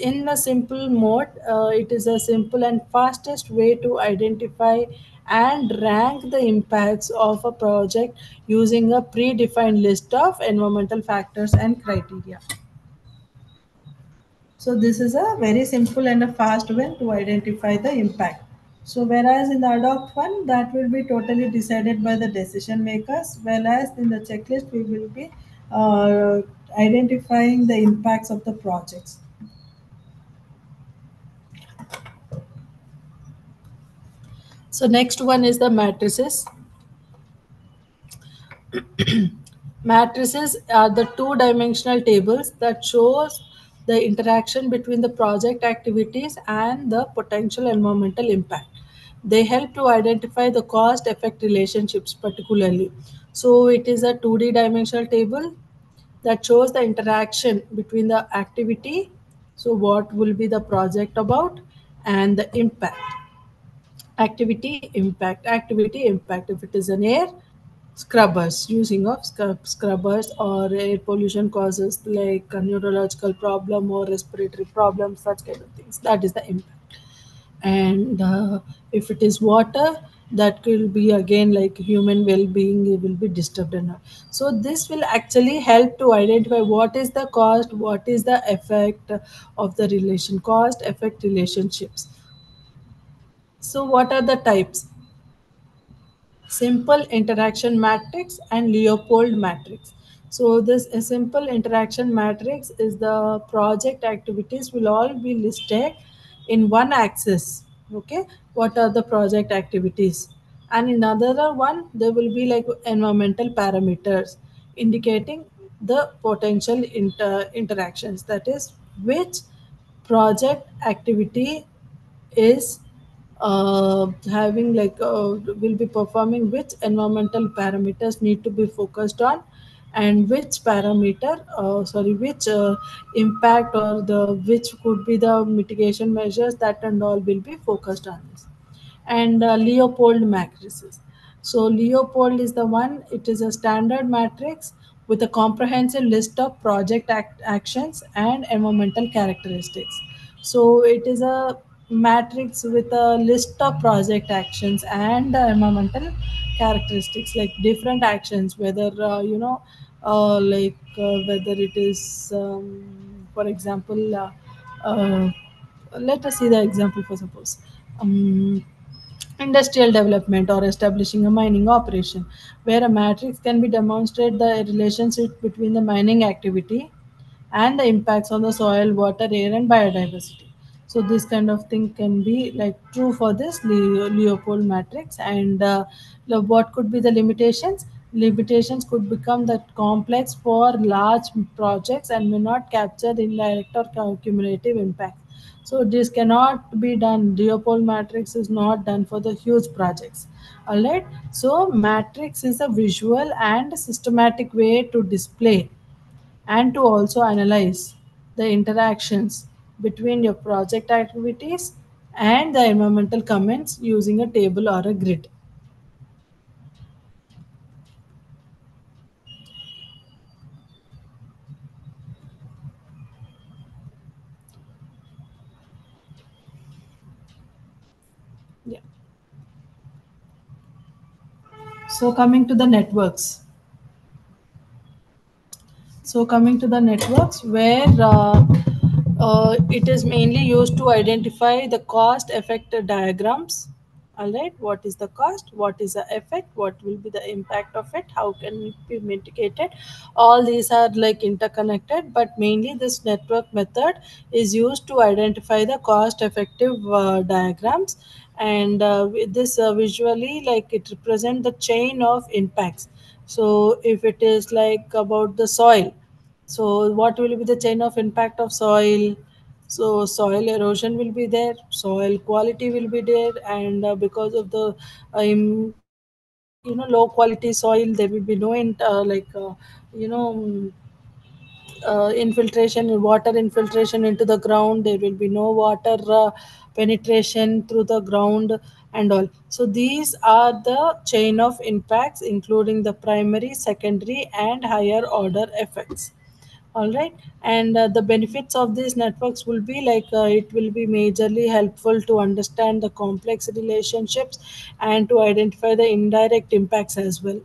Speaker 1: In a simple mode, it is a simple and fastest way to identify and rank the impacts of a project using a predefined list of environmental factors and criteria. So this is a very simple and a fast way to identify the impact. So whereas in the ad hoc one, that will be totally decided by the decision makers, whereas in the checklist we will be uh, identifying the impacts of the projects. So next one is the matrices. Matrices are the two-dimensional tables that shows the interaction between the project activities and the potential environmental impact. They help to identify the cost-effect relationships particularly. So it is a 2D dimensional table that shows the interaction between the activity, so what will be the project about, and the impact. Activity impact, if it is an air, scrubbers, using of scrubbers, or air pollution causes like a neurological problem or respiratory problems, such kind of things, that is the impact. And if it is water, that will be again like human well-being, it will be disturbed and all. So this will actually help to identify what is the cost, what is the effect of the relation, cost effect relationships. So what are the types? Simple interaction matrix and Leopold matrix. So this a simple interaction matrix is the project activities will all be listed in one axis. Okay, what are the project activities? And in another one, there will be like environmental parameters indicating the potential interactions. That is, which project activity is having like will be performing, which environmental parameters need to be focused on, and which parameter sorry which impact or the which could be the mitigation measures, that and all will be focused on this. And Leopold matrices. So Leopold is the one, it is a standard matrix with a comprehensive list of project actions and environmental characteristics. So it is a matrix with a list of project actions and environmental characteristics, like different actions, whether whether it is for example let us see the example for suppose industrial development or establishing a mining operation, where a matrix can be demonstrate the relationship between the mining activity and the impacts on the soil, water, air, and biodiversity. So this kind of thing can be like true for this Leopold matrix. And what could be the limitations? Limitations could become that complex for large projects and may not capture indirect or cumulative impact. So this cannot be done. Leopold matrix is not done for the huge projects. All right. So matrix is a visual and systematic way to display and to also analyze the interactions between your project activities and the environmental comments using a table or a grid. Yeah. So coming to the networks. So coming to the networks, where it is mainly used to identify the cost effect diagrams. All right, what is the cost? What is the effect? What will be the impact of it? How can it be mitigated? All these are like interconnected, but mainly this network method is used to identify the cost effective diagrams. And with this visually, like it represent the chain of impacts. So if it is like about the soil, so what will be the chain of impact of soil? So soil erosion will be there, soil quality will be there, and because of the low quality soil, there will be no you know mm, infiltration, water infiltration into the ground. There will be no water penetration through the ground and all. So these are the chain of impacts, including the primary, secondary, and higher order effects. All right. And the benefits of these networks will be like it will be majorly helpful to understand the complex relationships and to identify the indirect impacts as well.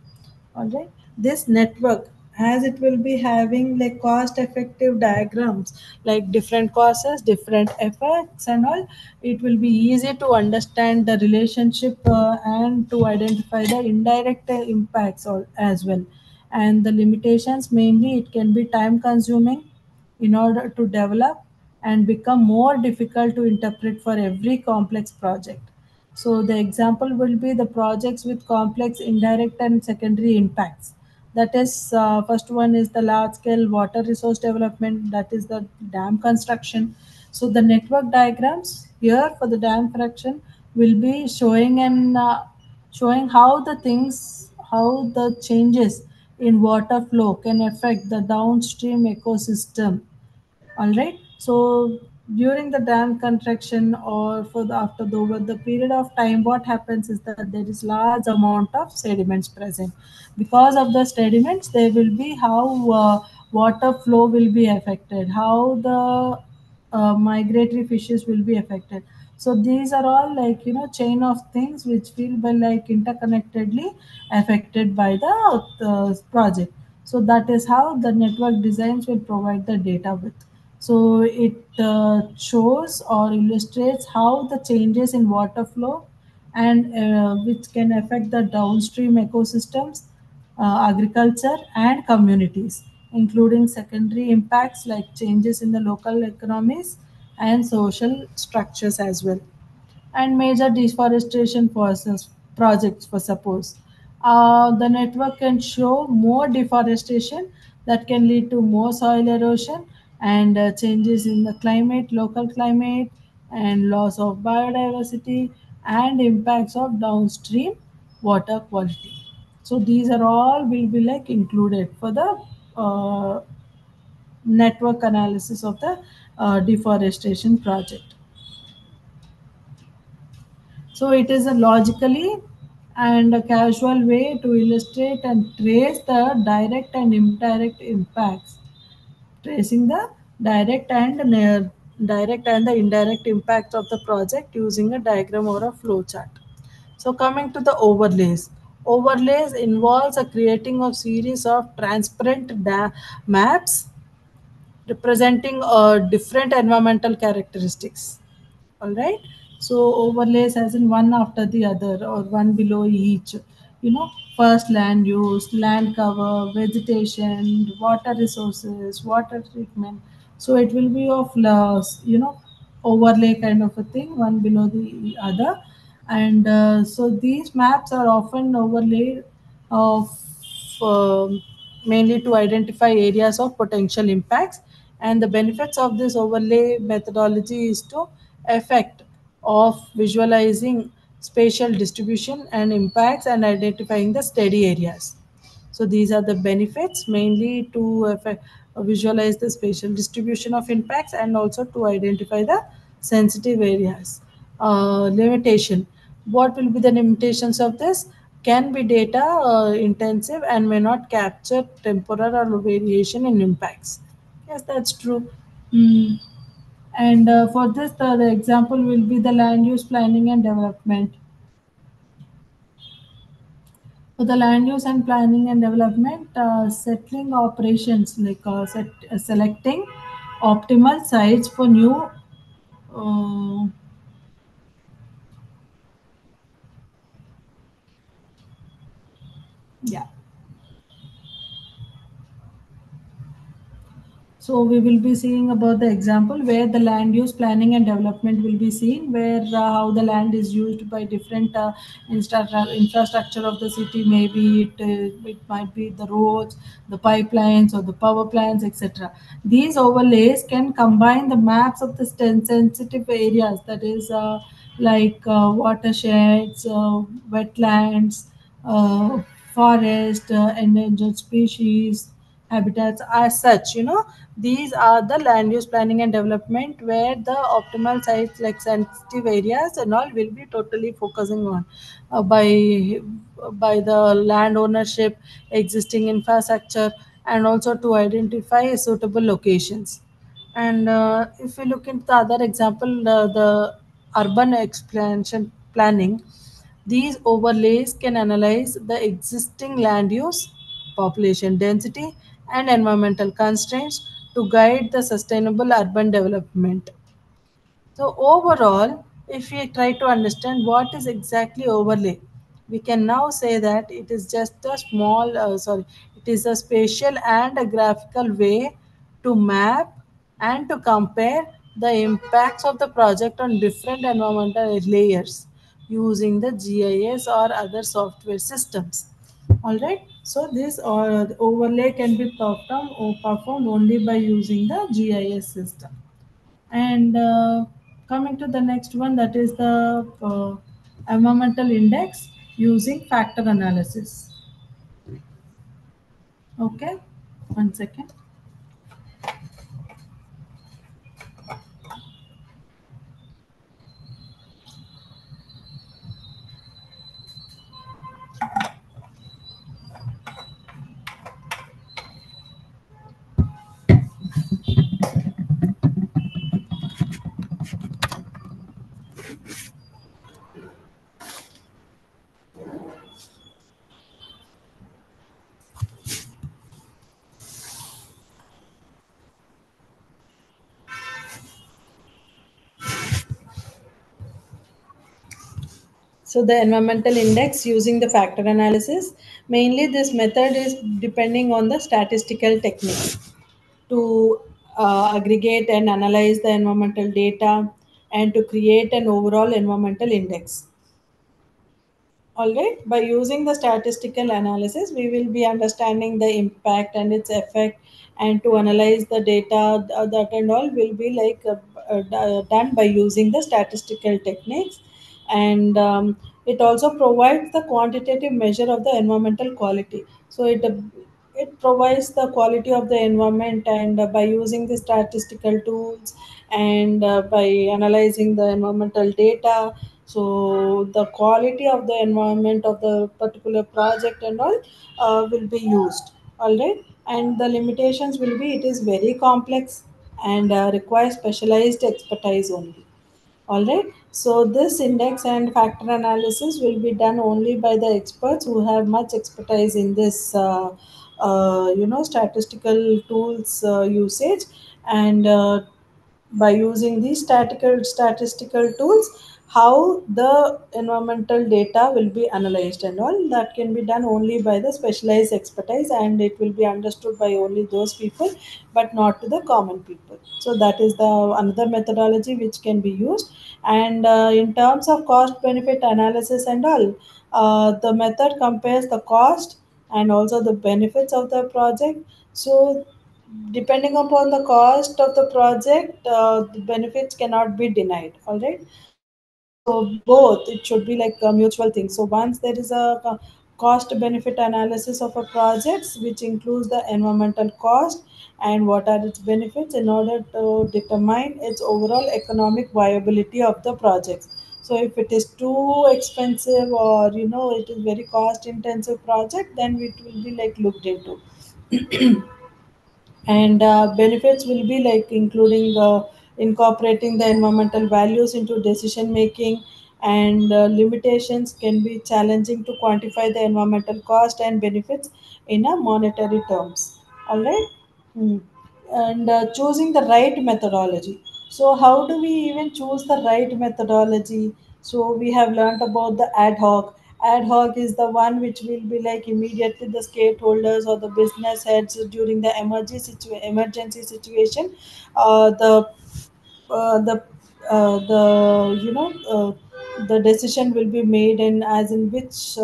Speaker 1: All right. This network, as it will be having like cost effective diagrams, like different causes, different effects, and all, it will be easy to understand the relationship and to identify the indirect impacts as well. And the limitations, mainly it can be time consuming in order to develop and become more difficult to interpret for every complex project. So the example will be the projects with complex indirect and secondary impacts. That is, first one is the large scale water resource development, that is the dam construction. So the network diagrams here for the dam construction will be showing how the things, how the changes in water flow can affect the downstream ecosystem. All right. So during the dam contraction or for the after the over the period of time, what happens is that there is large amount of sediments present. Because of the sediments, there will be how water flow will be affected, how the migratory fishes will be affected. So these are all like chain of things which will be like interconnectedly affected by the project. So that is how the network designs will provide the data with. So it shows or illustrates how the changes in water flow and which can affect the downstream ecosystems, agriculture, and communities, including secondary impacts like changes in the local economies and social structures as well. And major deforestation process projects for suppose the network can show more deforestation that can lead to more soil erosion and changes in the climate, local climate, and loss of biodiversity and impacts of downstream water quality. So these are all will be like included for the uh, network analysis of the deforestation project. So it is a logically and a casual way to illustrate and trace the direct and indirect impacts, tracing the direct and direct and the indirect impacts of the project using a diagram or a flow chart. So coming to the overlays. Overlays involves a creating of series of transparent maps representing different environmental characteristics. All right. So overlays as in one after the other or one below each. First land use, land cover, vegetation, water resources, water treatment. So it will be of overlay kind of a thing, one below the other. And so these maps are often overlaid of mainly to identify areas of potential impacts, and the benefits of this overlay methodology is to effect of visualizing spatial distribution and impacts and identifying the steady areas. So these are the benefits mainly to visualize the spatial distribution of impacts and also to identify the sensitive areas. Limitation. What will be the limitations of this? Can be data intensive and may not capture temporal or variation in impacts. Yes, that's true. Mm. And for this, the example will be the land use planning and development. For the land use and planning and development, settling operations like selecting optimal sites for new. Uh, yeah. So we will be seeing about the example where the land use planning and development will be seen, where how the land is used by different infrastructure of the city. Maybe it might be the roads, the pipelines, or the power plants, etc. These overlays can combine the maps of the sensitive areas, that is watersheds, wetlands, forest, endangered species habitats as such. These are the land use planning and development where the optimal sites like sensitive areas and all will be totally focusing on by the land ownership, existing infrastructure, and also to identify suitable locations. And if we look into the other example, the urban expansion planning, these overlays can analyze the existing land use, population density, and environmental constraints to guide the sustainable urban development. So overall, if we try to understand what is exactly overlay, we can now say that it is just a it is a spatial and a graphical way to map and to compare the impacts of the project on different environmental layers using the GIS or other software systems. All right. So this overlay can be performed only by using the GIS system. And coming to the next one, that is the environmental index using factor analysis. Okay, 1 second. So the environmental index using the factor analysis, mainly this method is depending on the statistical techniques to aggregate and analyze the environmental data and to create an overall environmental index. All right, by using the statistical analysis, we will be understanding the impact and its effect, and to analyze the data, that and all will be like done by using the statistical techniques. And it also provides the quantitative measure of the environmental quality. So it provides the quality of the environment, and by using the statistical tools and by analyzing the environmental data, so the quality of the environment of the particular project and all will be used. All right, and the limitations will be it is very complex and requires specialized expertise only. All right. So this index and factor analysis will be done only by the experts who have much expertise in this, statistical tools usage, and by using these statistical tools, how the environmental data will be analyzed and all that can be done only by the specialized expertise, and it will be understood by only those people, but not to the common people. So that is the another methodology which can be used. And in terms of cost benefit analysis and all, the method compares the cost and also the benefits of the project. So depending upon the cost of the project, the benefits cannot be denied. All right, so both it should be like a mutual thing. So once there is a cost benefit analysis of a project which includes the environmental cost and what are its benefits in order to determine its overall economic viability of the project. So if it is too expensive, or it is very cost intensive project, then it will be like looked into. And benefits will be like including incorporating the environmental values into decision making. And limitations can be challenging to quantify the environmental cost and benefits in a monetary terms. All right. Hmm. And choosing the right methodology. So how do we even choose the right methodology? So we have learned about the ad hoc. Ad hoc is the one which will be like immediately the stakeholders or the business heads during the emergency situation. The uh, the uh, the you know uh, the decision will be made, and as in which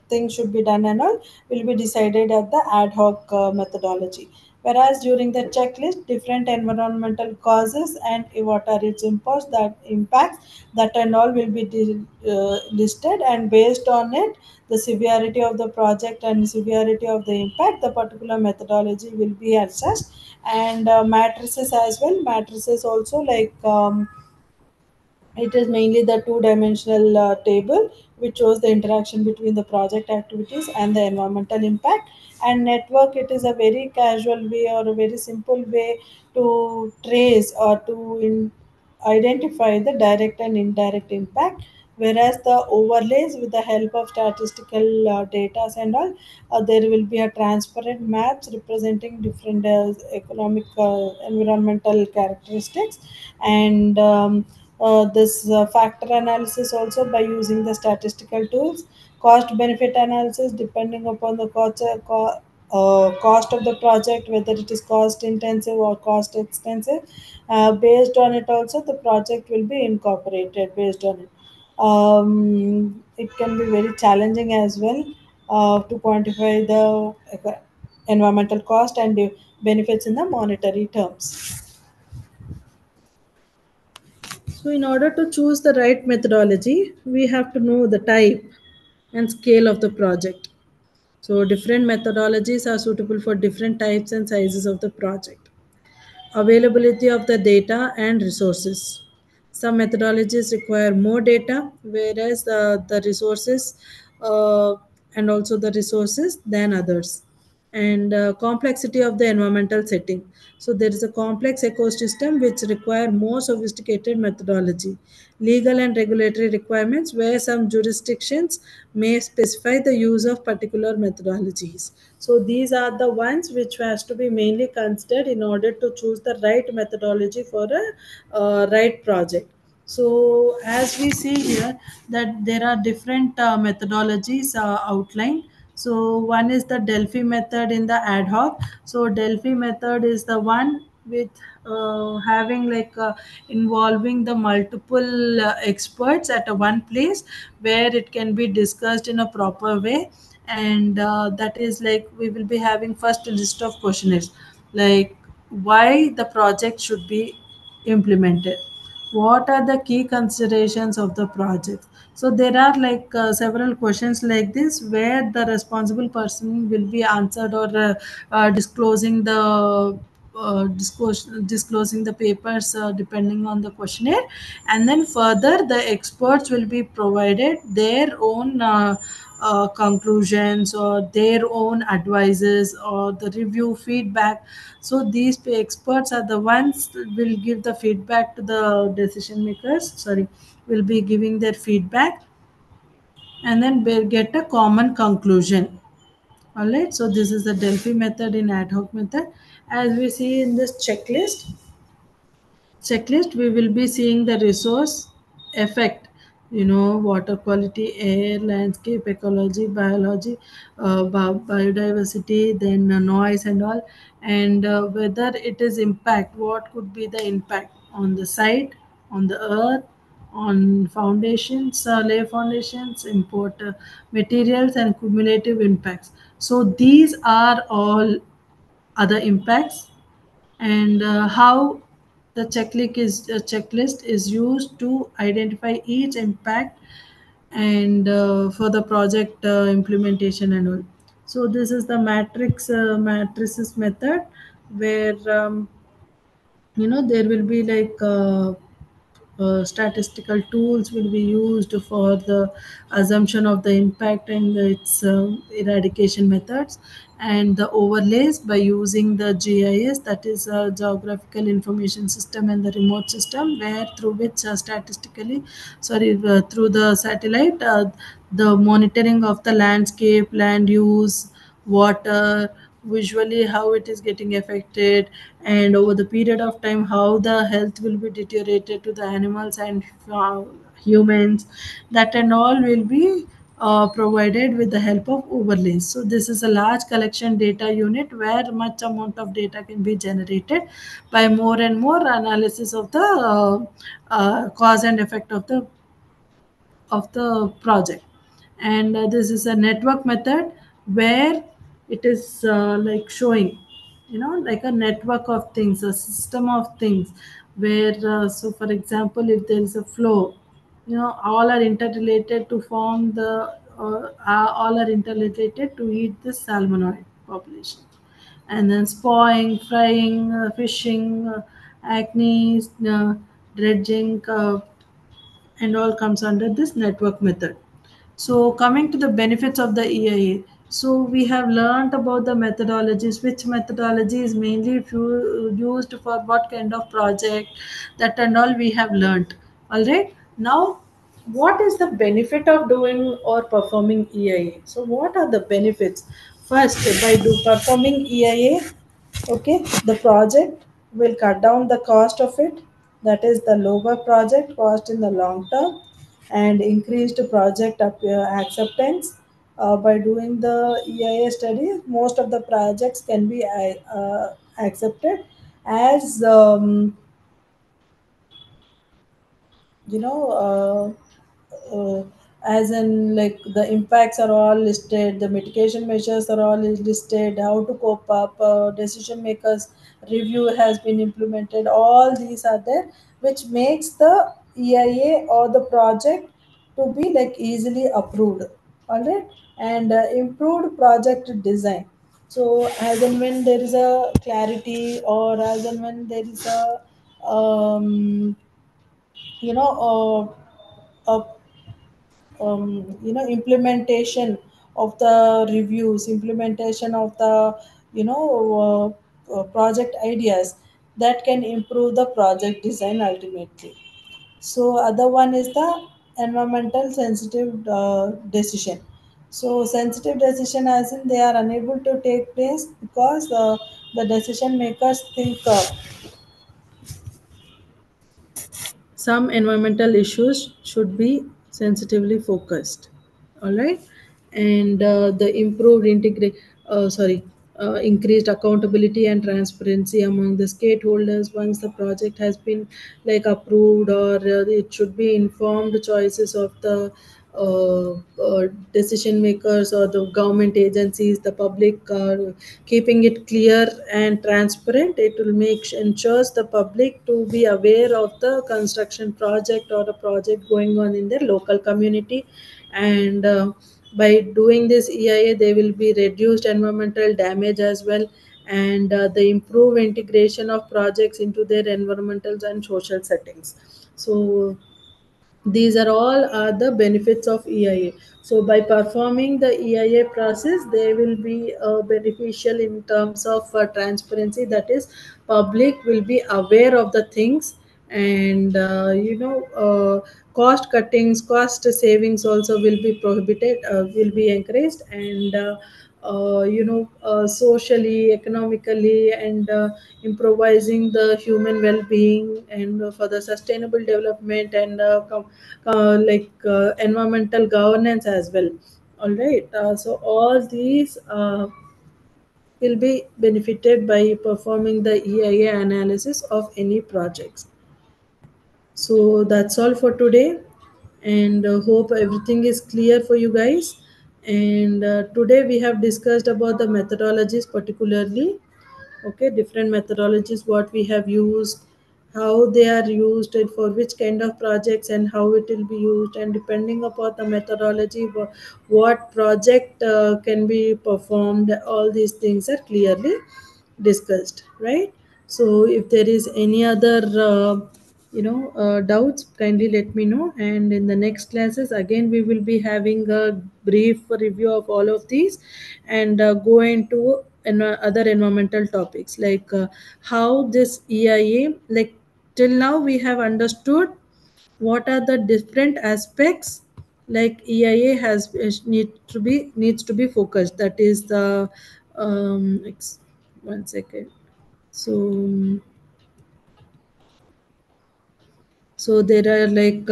Speaker 1: thing should be done and all will be decided at the ad hoc methodology. Whereas during the checklist, different environmental causes and what are its impacts, that and all will be listed, and based on it, the severity of the project and severity of the impact, the particular methodology will be assessed. And matrices as well. Matrices also like. It is mainly the two-dimensional table which shows the interaction between the project activities and the environmental impact. And network, it is a very casual way or a very simple way to trace or to identify the direct and indirect impact. Whereas the overlays, with the help of statistical data and all, there will be a transparent maps representing different economic environmental characteristics. And this factor analysis also by using the statistical tools. Cost benefit analysis depending upon the cost of the project, whether it is cost intensive or cost extensive. Based on it also, the project will be incorporated based on it. It can be very challenging as well to quantify the environmental cost and the benefits in the monetary terms. So, in order to choose the right methodology, we have to know the type and scale of the project. So, different methodologies are suitable for different types and sizes of the project. Availability of the data and resources. Some methodologies require more data, whereas the resources uh, and also the resources than others. And complexity of the environmental setting. So there is a complex ecosystem which require more sophisticated methodology. Legal and regulatory requirements, where some jurisdictions may specify the use of particular methodologies. So these are the ones which has to be mainly considered in order to choose the right methodology for a right project. So as we see here that there are different methodologies outlined. So one is the Delphi method in the ad hoc. So Delphi method is the one with having like involving the multiple experts at a one place where it can be discussed in a proper way. And that is like we will be having first a list of questionnaires, like why the project should be implemented, what are the key considerations of the project. So there are like several questions like this where the responsible person will be answered or disclosing the disclosing the papers depending on the questionnaire. And then further the experts will be provided their own conclusions or their own advices or the review feedback. So these experts are the ones will give the feedback to the decision makers, sorry, will be giving their feedback, and then we'll get a common conclusion. All right, so this is the Delphi method in ad hoc method. As we see in this checklist, we will be seeing the resource effect, water quality, air, landscape, ecology, biology, biodiversity, then noise and all. And whether it is impact, what could be the impact on the site, on the earth, on foundations, lay foundations, import materials, and cumulative impacts. So these are all other impacts. And how the checklist is used to identify each impact and for the project implementation and all. So this is the matrices method where there will be like statistical tools will be used for the assumption of the impact and its eradication methods, and the overlays by using the GIS, that is a geographical information system, and the remote system where through which through the satellite the monitoring of the landscape, land use, water, visually how it is getting affected, and over the period of time how the health will be deteriorated to the animals and humans. That and all will be provided with the help of overlays. So this is a large collection data unit where much amount of data can be generated by more and more analysis of the cause and effect of the project. And this is a network method where it is like showing, like a network of things, a system of things, where so for example if there is a flow, all are interrelated to form the all are interrelated to eat the salmonoid population. And then spawning, frying, fishing, acne, dredging, and all comes under this network method. So coming to the benefits of the EIA, so we have learned about the methodologies, which methodology is mainly used for what kind of project, that and all we have learned. All right. Now, what is the benefit of doing or performing EIA? So what are the benefits? First, by performing EIA, okay, the project will cut down the cost of it, that is the lower project cost in the long term, and increased project acceptance. By doing the EIA study, most of the projects can be accepted as you know uh, as in like the impacts are all listed, the mitigation measures are all listed, how to cope up, decision makers review has been implemented, all these are there, which makes the EIA or the project to be like easily approved. All right. And improved project design. So as and when there is a clarity, or as and when there is a you know a implementation of the reviews, implementation of the project ideas, that can improve the project design ultimately. So other one is the environmental sensitive decision. So sensitive decision as in they are unable to take place because the decision makers think some environmental issues should be sensitively focused. All right. And the improved sorry increased accountability and transparency among the stakeholders once the project has been like approved, or it should be informed choices of the decision makers or the government agencies, the public, keeping it clear and transparent. It will make ensures the public to be aware of the construction project or the project going on in their local community. And by doing this EIA, there will be reduced environmental damage as well, and the improve integration of projects into their environmental and social settings. So these are all are the benefits of EIA. So by performing the EIA process, they will be beneficial in terms of transparency. That is, public will be aware of the things, and cost cuttings, cost savings also will be prohibited, will be encouraged, and socially, economically, and improvising the human well-being, and for the sustainable development, and environmental governance as well. All right. So all these will be benefited by performing the EIA analysis of any projects. So that's all for today, and hope everything is clear for you guys. And today we have discussed about the methodologies, particularly, okay, different methodologies what we have used, how they are used, and for which kind of projects, and how it will be used, and depending upon the methodology, what project can be performed. All these things are clearly discussed, right? So if there is any other doubts, kindly let me know, and in the next classes again we will be having a brief review of all of these, and go into other environmental topics, like how this EIA, like, till now we have understood what are the different aspects, like EIA has needs to be focused. That is the one second. So there are like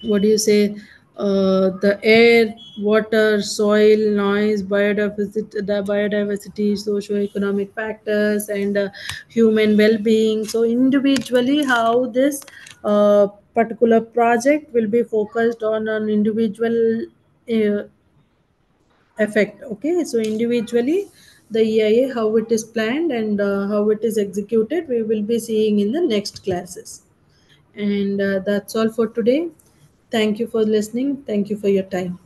Speaker 1: what do you say, the air, water, soil, noise, biodiversity, socio-economic factors, and human well-being. So individually, how this particular project will be focused on an individual uh, effect. Okay, so individually, the EIA, how it is planned, and how it is executed, we will be seeing in the next classes. And that's all for today. Thank you for listening. Thank you for your time.